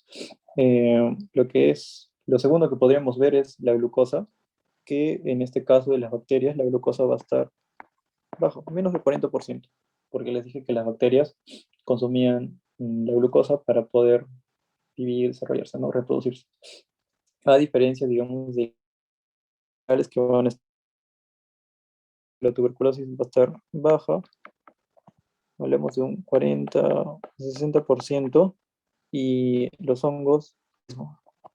Lo segundo que podríamos ver es la glucosa, que en este caso de las bacterias, la glucosa va a estar bajo, menos del 40%, porque les dije que las bacterias consumían la glucosa para poder vivir, desarrollarse, ¿no? Reproducirse. A diferencia, digamos, de tales que van a estar, la tuberculosis va a estar baja, hablemos de un 40-60%, y los hongos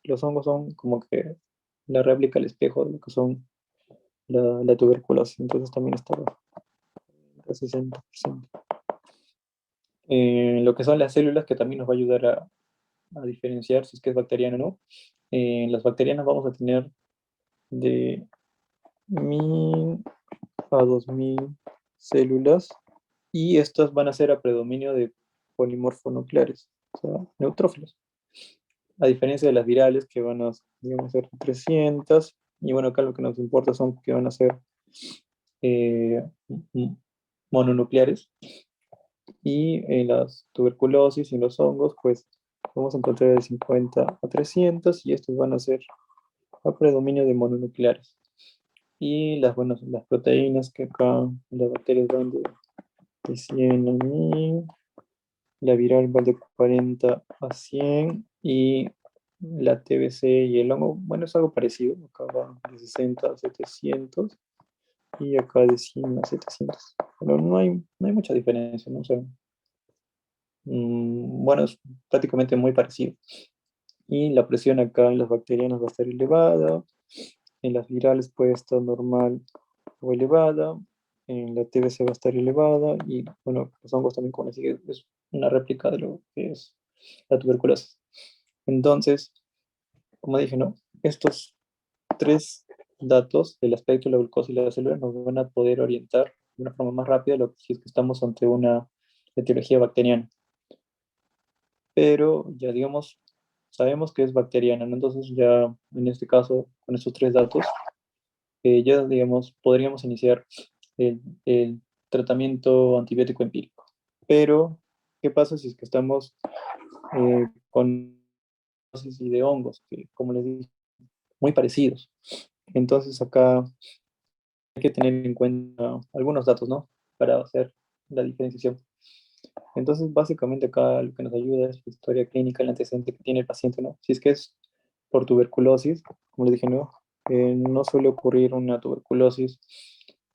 son como que la réplica al espejo de lo que son la tuberculosis, entonces también está bajo, el 60%. Lo que son las células, que también nos va a ayudar a diferenciar si es que es bacteriano o no. Las bacterianas vamos a tener de 1000 a 2000 células, y estas van a ser a predominio de polimorfonucleares, o sea, neutrófilos. A diferencia de las virales, que digamos, ser 300, y bueno, acá lo que nos importa son que van a ser eh, mononucleares, y en las tuberculosis y en los hongos, pues vamos a encontrar de 50 a 300, y estos van a ser a predominio de mononucleares. Y bueno, las proteínas, que acá las bacterias van de 100 a 1000, la viral va de 40 a 100, y la TBC y el hongo, bueno, es algo parecido, acá va de 60 a 700, y acá de 100 a 700. Pero no hay mucha diferencia, ¿no? O sea, bueno, es prácticamente muy parecido. Y la presión acá en las bacterianas va a estar elevada, en las virales puede estar normal o elevada, en la TBC va a estar elevada, y bueno, los hongos también, como les dije, es una réplica de lo que es la tuberculosis. Entonces, como dije, ¿no? Estos tres datos, el aspecto, la glucosa y la célula, nos van a poder orientar de una forma más rápida lo que si es que estamos ante una etiología bacteriana. Pero ya digamos, sabemos que es bacteriana, ¿no? Entonces ya en este caso, con estos tres datos, ya digamos, podríamos iniciar el tratamiento antibiótico empírico. Pero, ¿qué pasa si es que estamos con dosis de hongos, que como les dije, muy parecidos? Entonces acá hay que tener en cuenta algunos datos, ¿no? Para hacer la diferenciación. Entonces, básicamente acá lo que nos ayuda es la historia clínica, el antecedente que tiene el paciente, ¿no? Si es que es por tuberculosis, como les dije, ¿no? No suele ocurrir una tuberculosis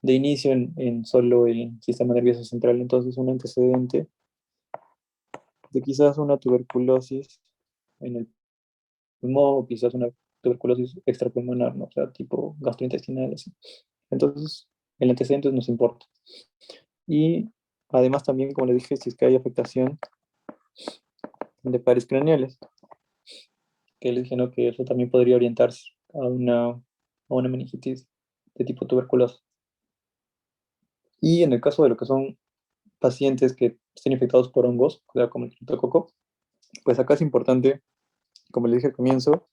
de inicio en solo el sistema nervioso central. Entonces, un antecedente de quizás una tuberculosis en el pulmón, o quizás una tuberculosis extrapulmonar, ¿no? O sea, tipo gastrointestinal, así. Entonces, el antecedente nos importa. Y además también, como les dije, si es que hay afectación de pares craneales, que les dije, ¿no? Que eso también podría orientarse a una meningitis de tipo tuberculosa. Y en el caso de lo que son pacientes que estén infectados por hongos, o sea, como el criptococo, pues acá es importante, como les dije al comienzo,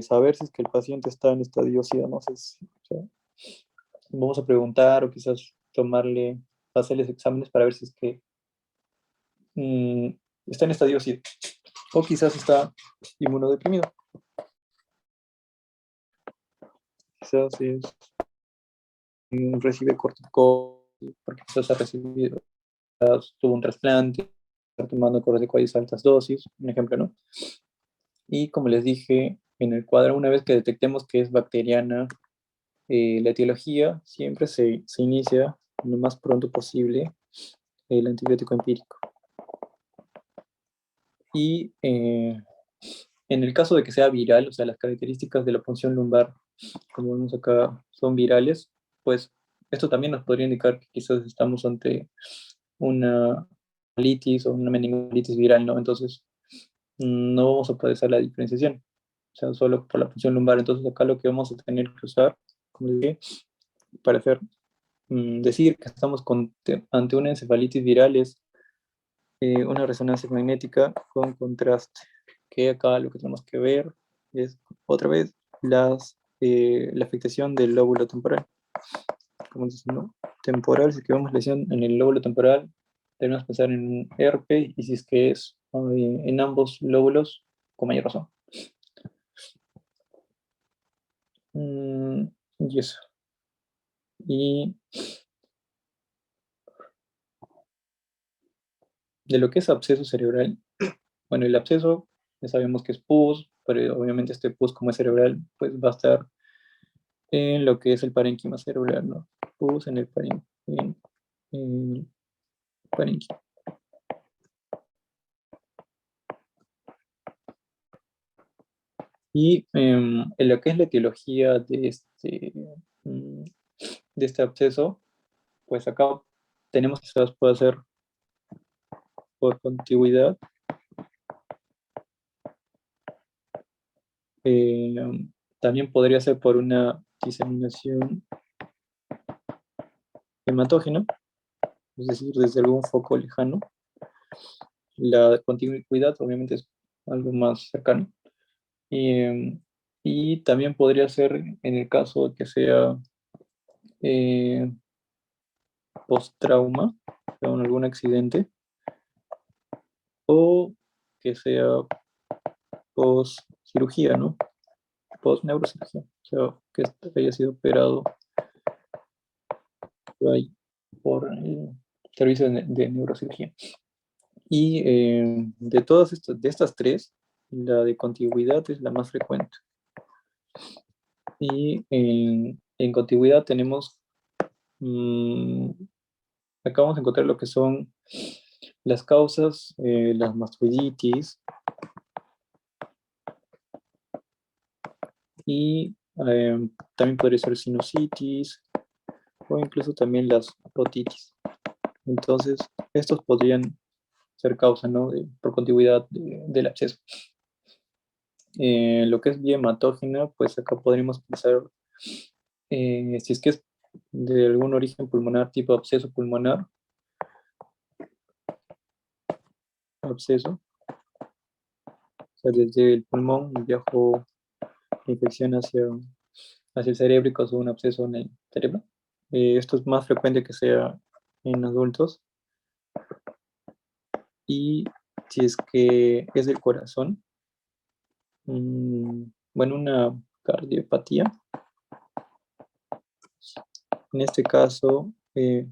saber si es que el paciente está en estadio cianosis. O sea, vamos a preguntar o quizás hacerles exámenes para ver si es que mm, está en estadio C o quizás está inmunodeprimido. Quizás recibe corticoides, porque quizás ha recibido, tuvo un trasplante, está tomando corticoides a altas dosis, un ejemplo, ¿no? Y como les dije en el cuadro, una vez que detectemos que es bacteriana, la etiología siempre se inicia lo más pronto posible el antibiótico empírico. Y en el caso de que sea viral, o sea, las características de la punción lumbar, como vemos acá, son virales, pues esto también nos podría indicar que quizás estamos ante una litis o una meningitis viral, ¿no? Entonces, no vamos a poder hacer la diferenciación, o sea, solo por la punción lumbar. Entonces, acá lo que vamos a tener que usar, como les dije, para decir que estamos ante una encefalitis viral es una resonancia magnética con contraste, que acá lo que tenemos que ver es otra vez la afectación del lóbulo temporal. Como dice, ¿no? Temporal, si es que vemos lesión en el lóbulo temporal, debemos pensar en un herpes, y si es que es en ambos lóbulos, con mayor razón. Y eso. Y de lo que es absceso cerebral, bueno, el absceso ya sabemos que es pus, pero obviamente este pus, como es cerebral, pues va a estar en lo que es el parénquima cerebral, ¿no? Pus en el parénquima. Y en lo que es la etiología mm, de este absceso, pues acá tenemos que se puede hacer por contigüidad. Eh, También podría ser por una diseminación hematógena, es decir, desde algún foco lejano. La contigüidad obviamente es algo más cercano. Y también podría ser en el caso de que sea eh, post-trauma, con algún accidente, o que sea post-cirugía, ¿no? Post-neurocirugía, o sea, que haya sido operado por ahí, por el servicio de neurocirugía. Y de estas tres, la de contigüidad es la más frecuente. Y en contigüidad tenemos, acá vamos a encontrar lo que son las causas, las mastoiditis, y también podría ser sinusitis, o incluso también las otitis. Entonces, estos podrían ser causa, ¿no? Por contigüidad del absceso. Lo que es vía hematógena, pues acá podríamos pensar si es que es de algún origen pulmonar, tipo absceso pulmonar, absceso, o sea, desde el pulmón viajó la infección hacia el cerebro y causó un absceso en el cerebro. Esto es más frecuente que sea en adultos. Y si es que es del corazón, bueno, una cardiopatía. En este caso, en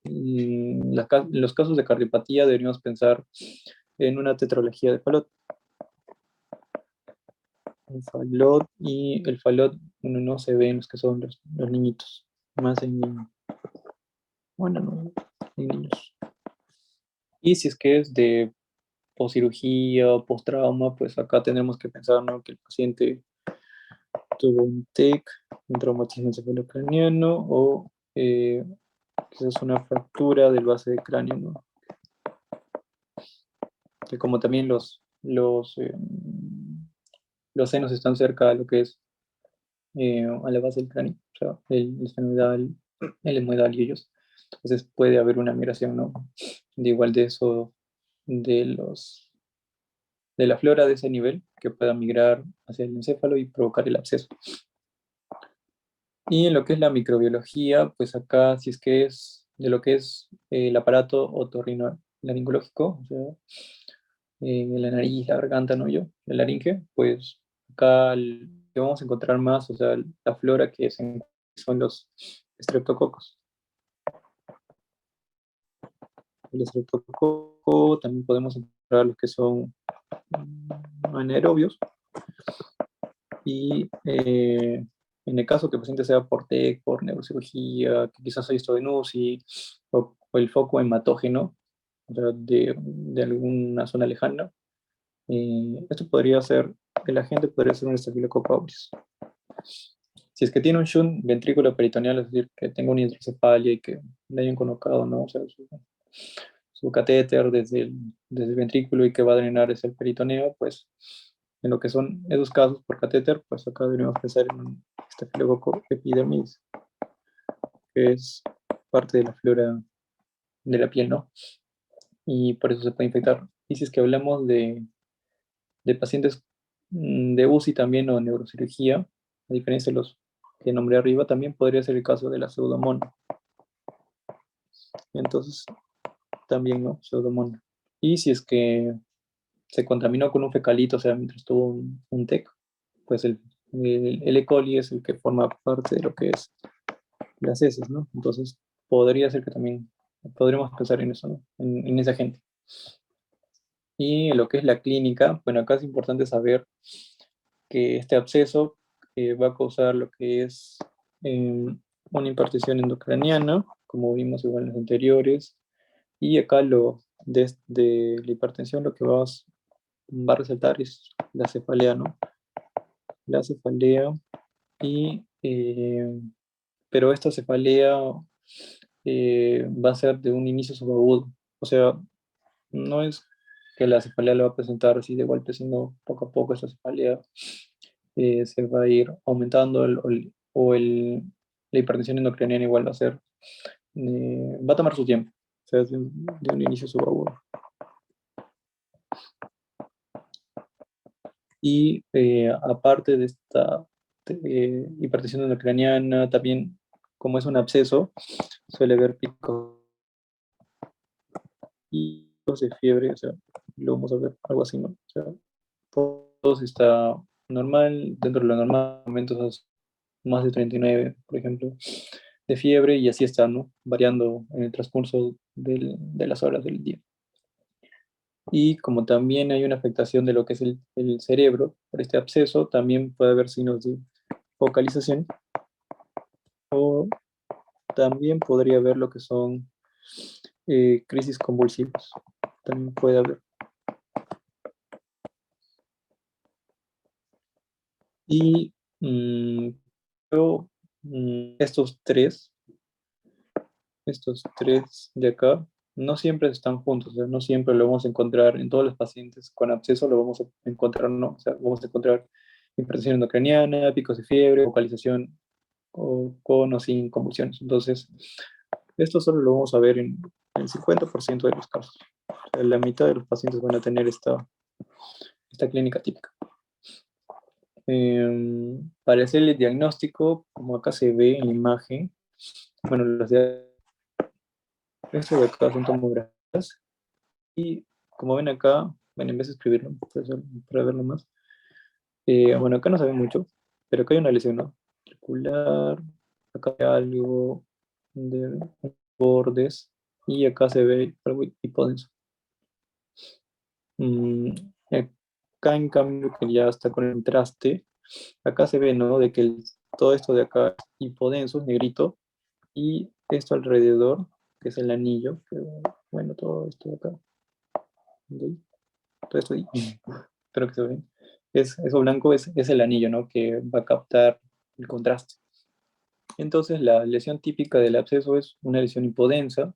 los casos de cardiopatía deberíamos pensar en una tetralogía de Fallot. Un Fallot, y el Fallot uno no se ve en los que son los niñitos, más bueno, no, en niños. Y si es que es de poscirugía o post-trauma, pues acá tenemos que pensar, ¿no?, que el paciente tuvo un TEC, un traumatismo encefalocraniano, o quizás una fractura del base de cráneo, ¿no? Que como también los senos están cerca de lo que es a la base del cráneo, o sea, el esfenoidal, el humedal y ellos. Entonces puede haber una migración, ¿no? De igual de eso, de de la flora de ese nivel, que pueda migrar hacia el encéfalo y provocar el absceso. Y en lo que es la microbiología, pues acá, si es que es de lo que es el aparato otorrinolaringológico, o sea, la nariz, la garganta, ¿no? La laringe, pues acá que vamos a encontrar más, o sea, la flora que son los estreptococos. El estreptococo también podemos encontrar los que son anaerobios y en el caso que el paciente sea por TEC, por neurocirugía, que quizás haya estado en UCI o el foco hematógeno, o sea, de alguna zona lejana, esto podría ser, el agente podría ser un estafilococo aureus. Si es que tiene un shunt ventrículo peritoneal, es decir, que tenga una hidrocefalia y que le hayan colocado, ¿no? O sea, su catéter desde el ventrículo y que va a drenar hacia el peritoneo, pues en lo que son esos casos por catéter, pues acá deberíamos pensar en un estafilococo epidermidis, que es parte de la flora de la piel, ¿no? Y por eso se puede infectar. Y si es que hablamos de pacientes de UCI también o neurocirugía, a diferencia de los que nombré arriba, también podría ser el caso de la pseudomonas. Entonces, también, ¿no? Pseudomonas. Y si es que se contaminó con un fecalito, o sea, mientras tuvo un TEC, pues el E. coli es el que forma parte de lo que es las heces, ¿no? Entonces, podría ser que también podríamos pensar en eso, ¿no? En esa gente. Y en lo que es la clínica, bueno, acá es importante saber que este absceso va a causar lo que es una impartición endocraniana, como vimos igual en los anteriores, y acá de la hipertensión lo que va a resaltar es la cefalea, ¿no? La cefalea y, pero esta cefalea va a ser de un inicio subagudo, o sea, no es que la cefalea lo va a presentar así de golpe, sino poco a poco esta cefalea se va a ir aumentando la hipertensión endocrinal igual va a ser, va a tomar su tiempo, o sea, es de un inicio subagudo. Y aparte de esta hipertensión endocraniana, también como es un absceso, suele haber picos y picos de fiebre, o sea, lo vamos a ver algo así, ¿no? O sea, todo está normal, dentro de lo normal, momentos más de 39, por ejemplo, de fiebre, y así está, ¿no? Variando en el transcurso de las horas del día. Y como también hay una afectación de lo que es el cerebro por este absceso, también puede haber signos de focalización, o también podría haber lo que son crisis convulsivas. También puede haber. Y mm, pero, estos tres de acá, no siempre están juntos, o sea, no siempre lo vamos a encontrar en todos los pacientes con absceso, lo vamos a encontrar, no, o sea, vamos a encontrar hipertensión endocraniana, picos de fiebre, vocalización con o sin convulsiones. Entonces, esto solo lo vamos a ver en el 50% de los casos. O sea, la mitad de los pacientes van a tener esta clínica típica. Para hacer el diagnóstico, como acá se ve en la imagen, bueno, esto de acá son tomografías y como ven acá, bueno, en vez de escribirlo, para verlo más, bueno, acá no se ve mucho, pero acá hay una lesión, ¿no? Circular, acá hay algo de bordes y acá se ve algo hipodenso. Mm, acá en cambio que ya está con el contraste, acá se ve, ¿no? De que todo esto de acá es hipodenso, negrito, y esto alrededor, que es el anillo, que, bueno, todo esto de acá, ¿sí? Todo esto ahí, espero que se ve. Eso blanco es el anillo, ¿no? Que va a captar el contraste. Entonces, la lesión típica del absceso es una lesión hipodensa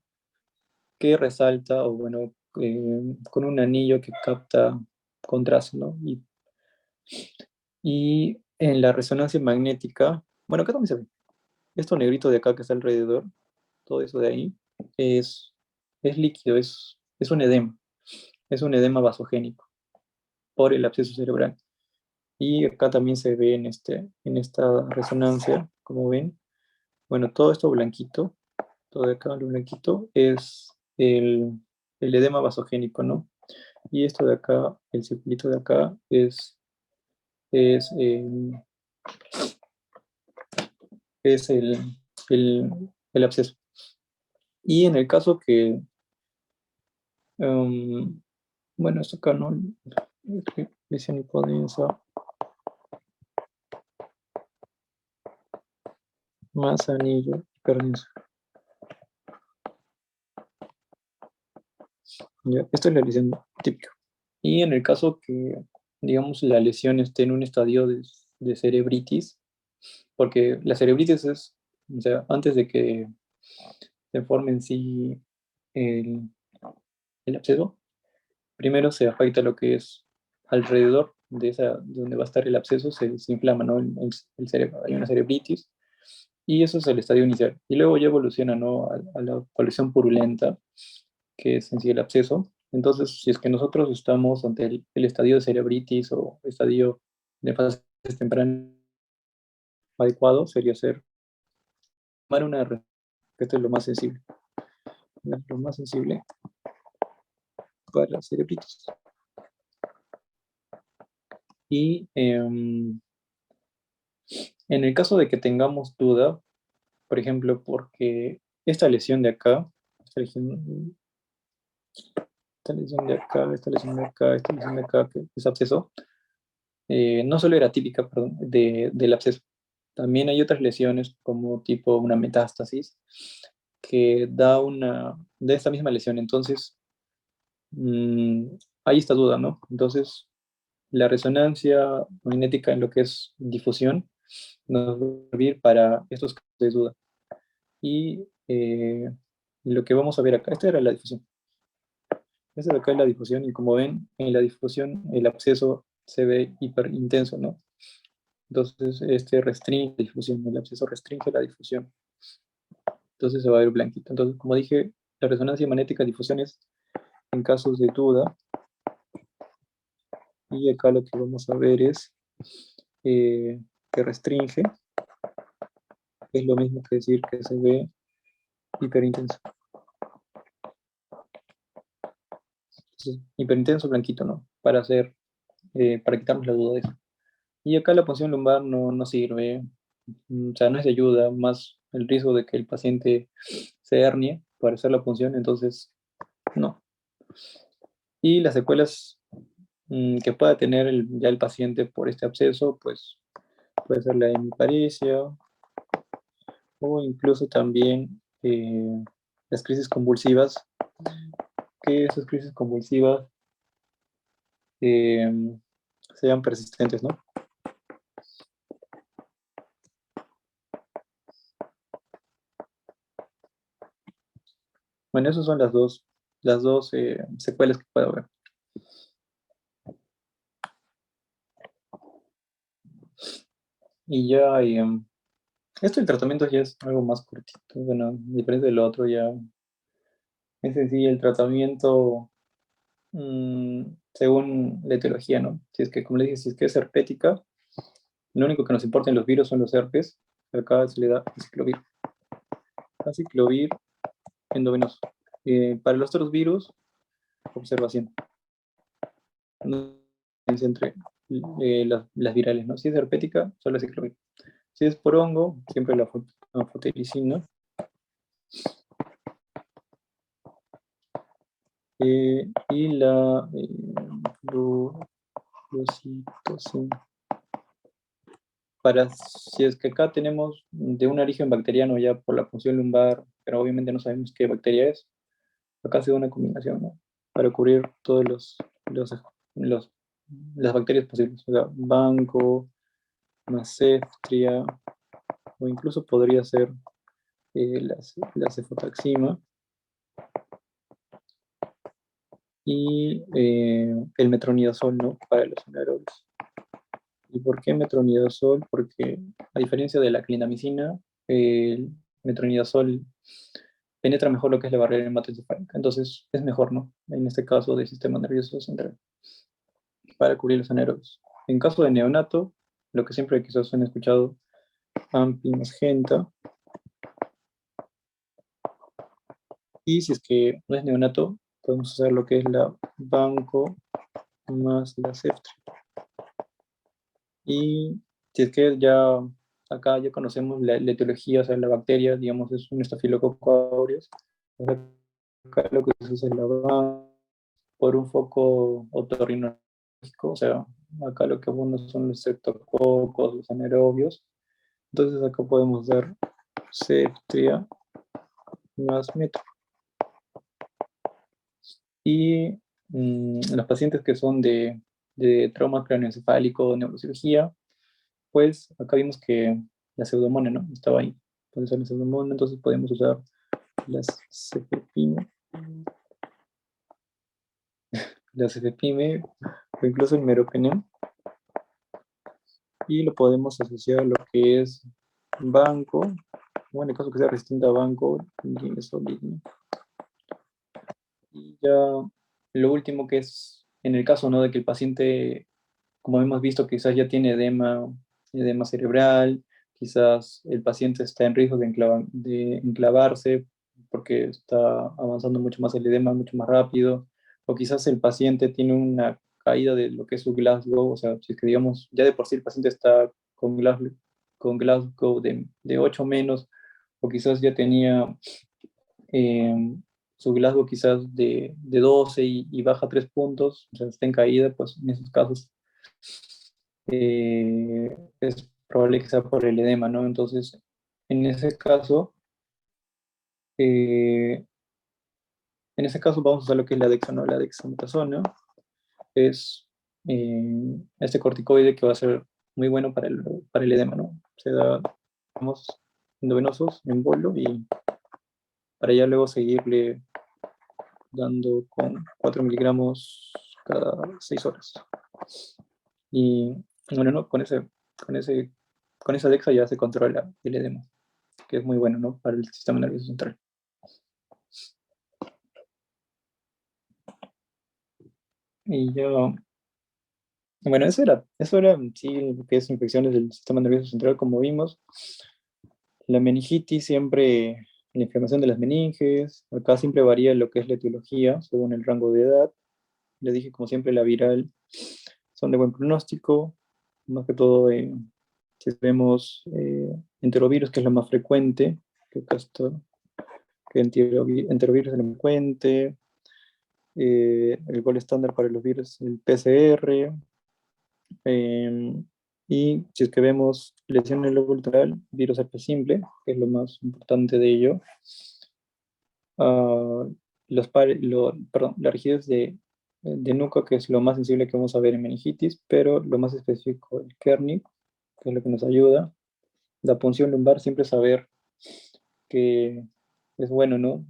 que resalta, o bueno, con un anillo que capta contraste, ¿no? Y en la resonancia magnética, bueno, acá también se ve. Esto negrito de acá que está alrededor, todo eso de ahí, es, es líquido, es un edema vasogénico por el absceso cerebral. Y acá también se ve en esta resonancia, como ven, bueno, todo esto blanquito, todo de acá lo blanquito, es el edema vasogénico, ¿no? Y esto de acá, el circulito de acá, es, el, es el, el absceso. Y en el caso que, bueno, esto acá no, lesión hipodensa, más anillo hiperdenso. ¿Ya? Esto es la lesión típica. Y en el caso que, digamos, la lesión esté en un estadio de cerebritis, porque la cerebritis es, o sea, antes de que se forme en sí el, el absceso, primero se afecta lo que es alrededor de donde va a estar el absceso, se inflama, ¿no? El cerebro, hay una cerebritis, y eso es el estadio inicial. Y luego ya evoluciona, ¿no? A la colección purulenta, que es en sí el absceso. Entonces, si es que nosotros estamos ante el estadio de cerebritis o estadio de fases tempranas adecuado, sería hacer tomar una que esto es lo más sensible, lo más sensible para la cerebritis. Y en el caso de que tengamos duda, por ejemplo, porque esta lesión de acá, esta lesión, esta lesión de acá, esta lesión de acá, esta lesión de acá, que es absceso, no solo era típica, perdón, del absceso. También hay otras lesiones como tipo una metástasis que da de esta misma lesión. Entonces, mm, hay esta duda, ¿no? Entonces, la resonancia magnética en lo que es difusión nos va a servir para estos casos de duda. Y lo que vamos a ver acá, esta era la difusión. Esta de acá es la difusión y como ven, en la difusión el absceso se ve hiper intenso, ¿no? Entonces, este restringe la difusión, el absceso restringe la difusión. Entonces se va a ver blanquito. Entonces, como dije, la resonancia magnética de difusión es en casos de duda. Y acá lo que vamos a ver es que restringe, es lo mismo que decir que se ve hiperintenso. Entonces, hiperintenso blanquito, ¿no? Para quitarnos la duda de eso. Y acá la punción lumbar no sirve, o sea, no es de ayuda, más el riesgo de que el paciente se hernie para hacer la punción, entonces no. Y las secuelas que pueda tener ya el paciente por este absceso, pues puede ser la hemiparesia o incluso también las crisis convulsivas, que esas crisis convulsivas eh, sean persistentes, ¿no? Bueno, esas son las dos secuelas que puedo ver. Y ya, esto del tratamiento ya es algo más cortito, bueno, diferente del otro, ya es decir, el tratamiento según la etiología, ¿no? Si es que, como le dije, si es que es herpética, lo único que nos importa en los virus son los herpes, acá se le da aciclovir. Aciclovir endovenoso. Para los otros virus, observación. No diferencia entre las virales, ¿no? Si es herpética, solo aciclovir. Si es por hongo, siempre la anfotericina. Y la flucitocina. Si es que acá tenemos de un origen bacteriano ya por la función lumbar, pero obviamente no sabemos qué bacteria es, acá se da una combinación, ¿no? Para cubrir todos los, los- las bacterias posibles, o sea, banco, macestria, o incluso podría ser la cefotaxima y el metronidazol, ¿no? Para los anaerobios. ¿Y por qué metronidazol? Porque a diferencia de la clindamicina, el metronidazol penetra mejor lo que es la barrera hematoencefálica. Entonces es mejor, ¿no? En este caso del sistema nervioso central, para cubrir los anaerobios. En caso de neonato, lo que siempre quizás han escuchado, AMPI más Genta. Y si es que no es neonato, podemos usar lo que es la Banco más la Ceftra. Y si es que ya acá ya conocemos la etiología, o sea, la bacteria, digamos, es un estafilococo aureus. Acá lo que se usa es la Banco por un foco otorrinológico, o sea, acá lo que abunda son los streptococos, los anaerobios. Entonces acá podemos dar Ceftria más metro. Y los pacientes que son de trauma craneoencefálico o neurocirugía, pues acá vimos que la pseudomonas, ¿no? Estaba ahí. Puede ser la pseudomonas, entonces podemos usar las cefepime o incluso el meropenem, y lo podemos asociar a lo que es banco, bueno, en el caso que sea resistente a banco, y ya lo último que es, en el caso, ¿no? De que el paciente, como hemos visto, quizás ya tiene edema cerebral, quizás el paciente está en riesgo de enclavarse porque está avanzando mucho más el edema, mucho más rápido, o quizás el paciente tiene una caída de lo que es su Glasgow, o sea, si es que digamos, ya de por sí el paciente está con Glasgow de 8 menos, o quizás ya tenía eh, su Glasgow quizás de 12 y baja 3 puntos, o sea, está en caída, pues en esos casos es probable que sea por el edema, ¿no? Entonces, en ese caso, eh, vamos a usar lo que es la dexano, la dexametasona, es este corticoide que va a ser muy bueno para el edema, ¿no? Se da, vamos, endovenosos en bolo y para ya luego seguirle dando con 4 miligramos cada 6 horas. Y bueno, ¿no? Con ese, con esa dexa ya se controla el edema, que es muy bueno, ¿no? Para el sistema nervioso central. Y ya, bueno, eso era sí lo que es infecciones del sistema nervioso central, como vimos. La meningitis siempre, la inflamación de las meninges, acá siempre varía lo que es la etiología según el rango de edad. Le dije, como siempre, la viral son de buen pronóstico, más que todo si vemos enterovirus, que es lo más frecuente, que acá está, que enterovirus es lo más frecuente, el gol estándar para los virus, el PCR, y si es que vemos lesión en el lobo lateral, virus herpes simple, que es lo más importante de ello, ah, perdón, la rigidez de nuca, que es lo más sensible que vamos a ver en meningitis, pero lo más específico, el Kernig, que es lo que nos ayuda. La punción lumbar, siempre saber que es bueno, ¿no?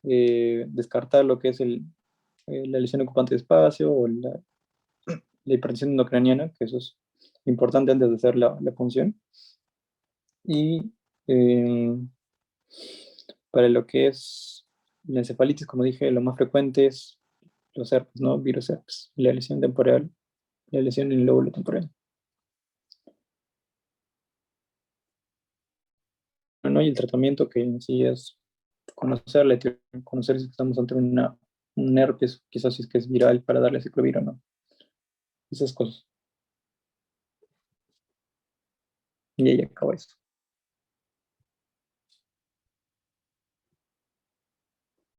Descartar lo que es la lesión ocupante de espacio o la hipertensión endocraniana, que eso es importante antes de hacer la punción. Y eh, para lo que es la encefalitis, como dije, lo más frecuente es los herpes, ¿no? Virus herpes, la lesión temporal, la lesión en el lóbulo temporal. ¿No? Y el tratamiento que en sí es conocer si estamos ante un herpes, quizás si es que es viral para darle ciclovir o no. Esas cosas. Y ahí acaba eso.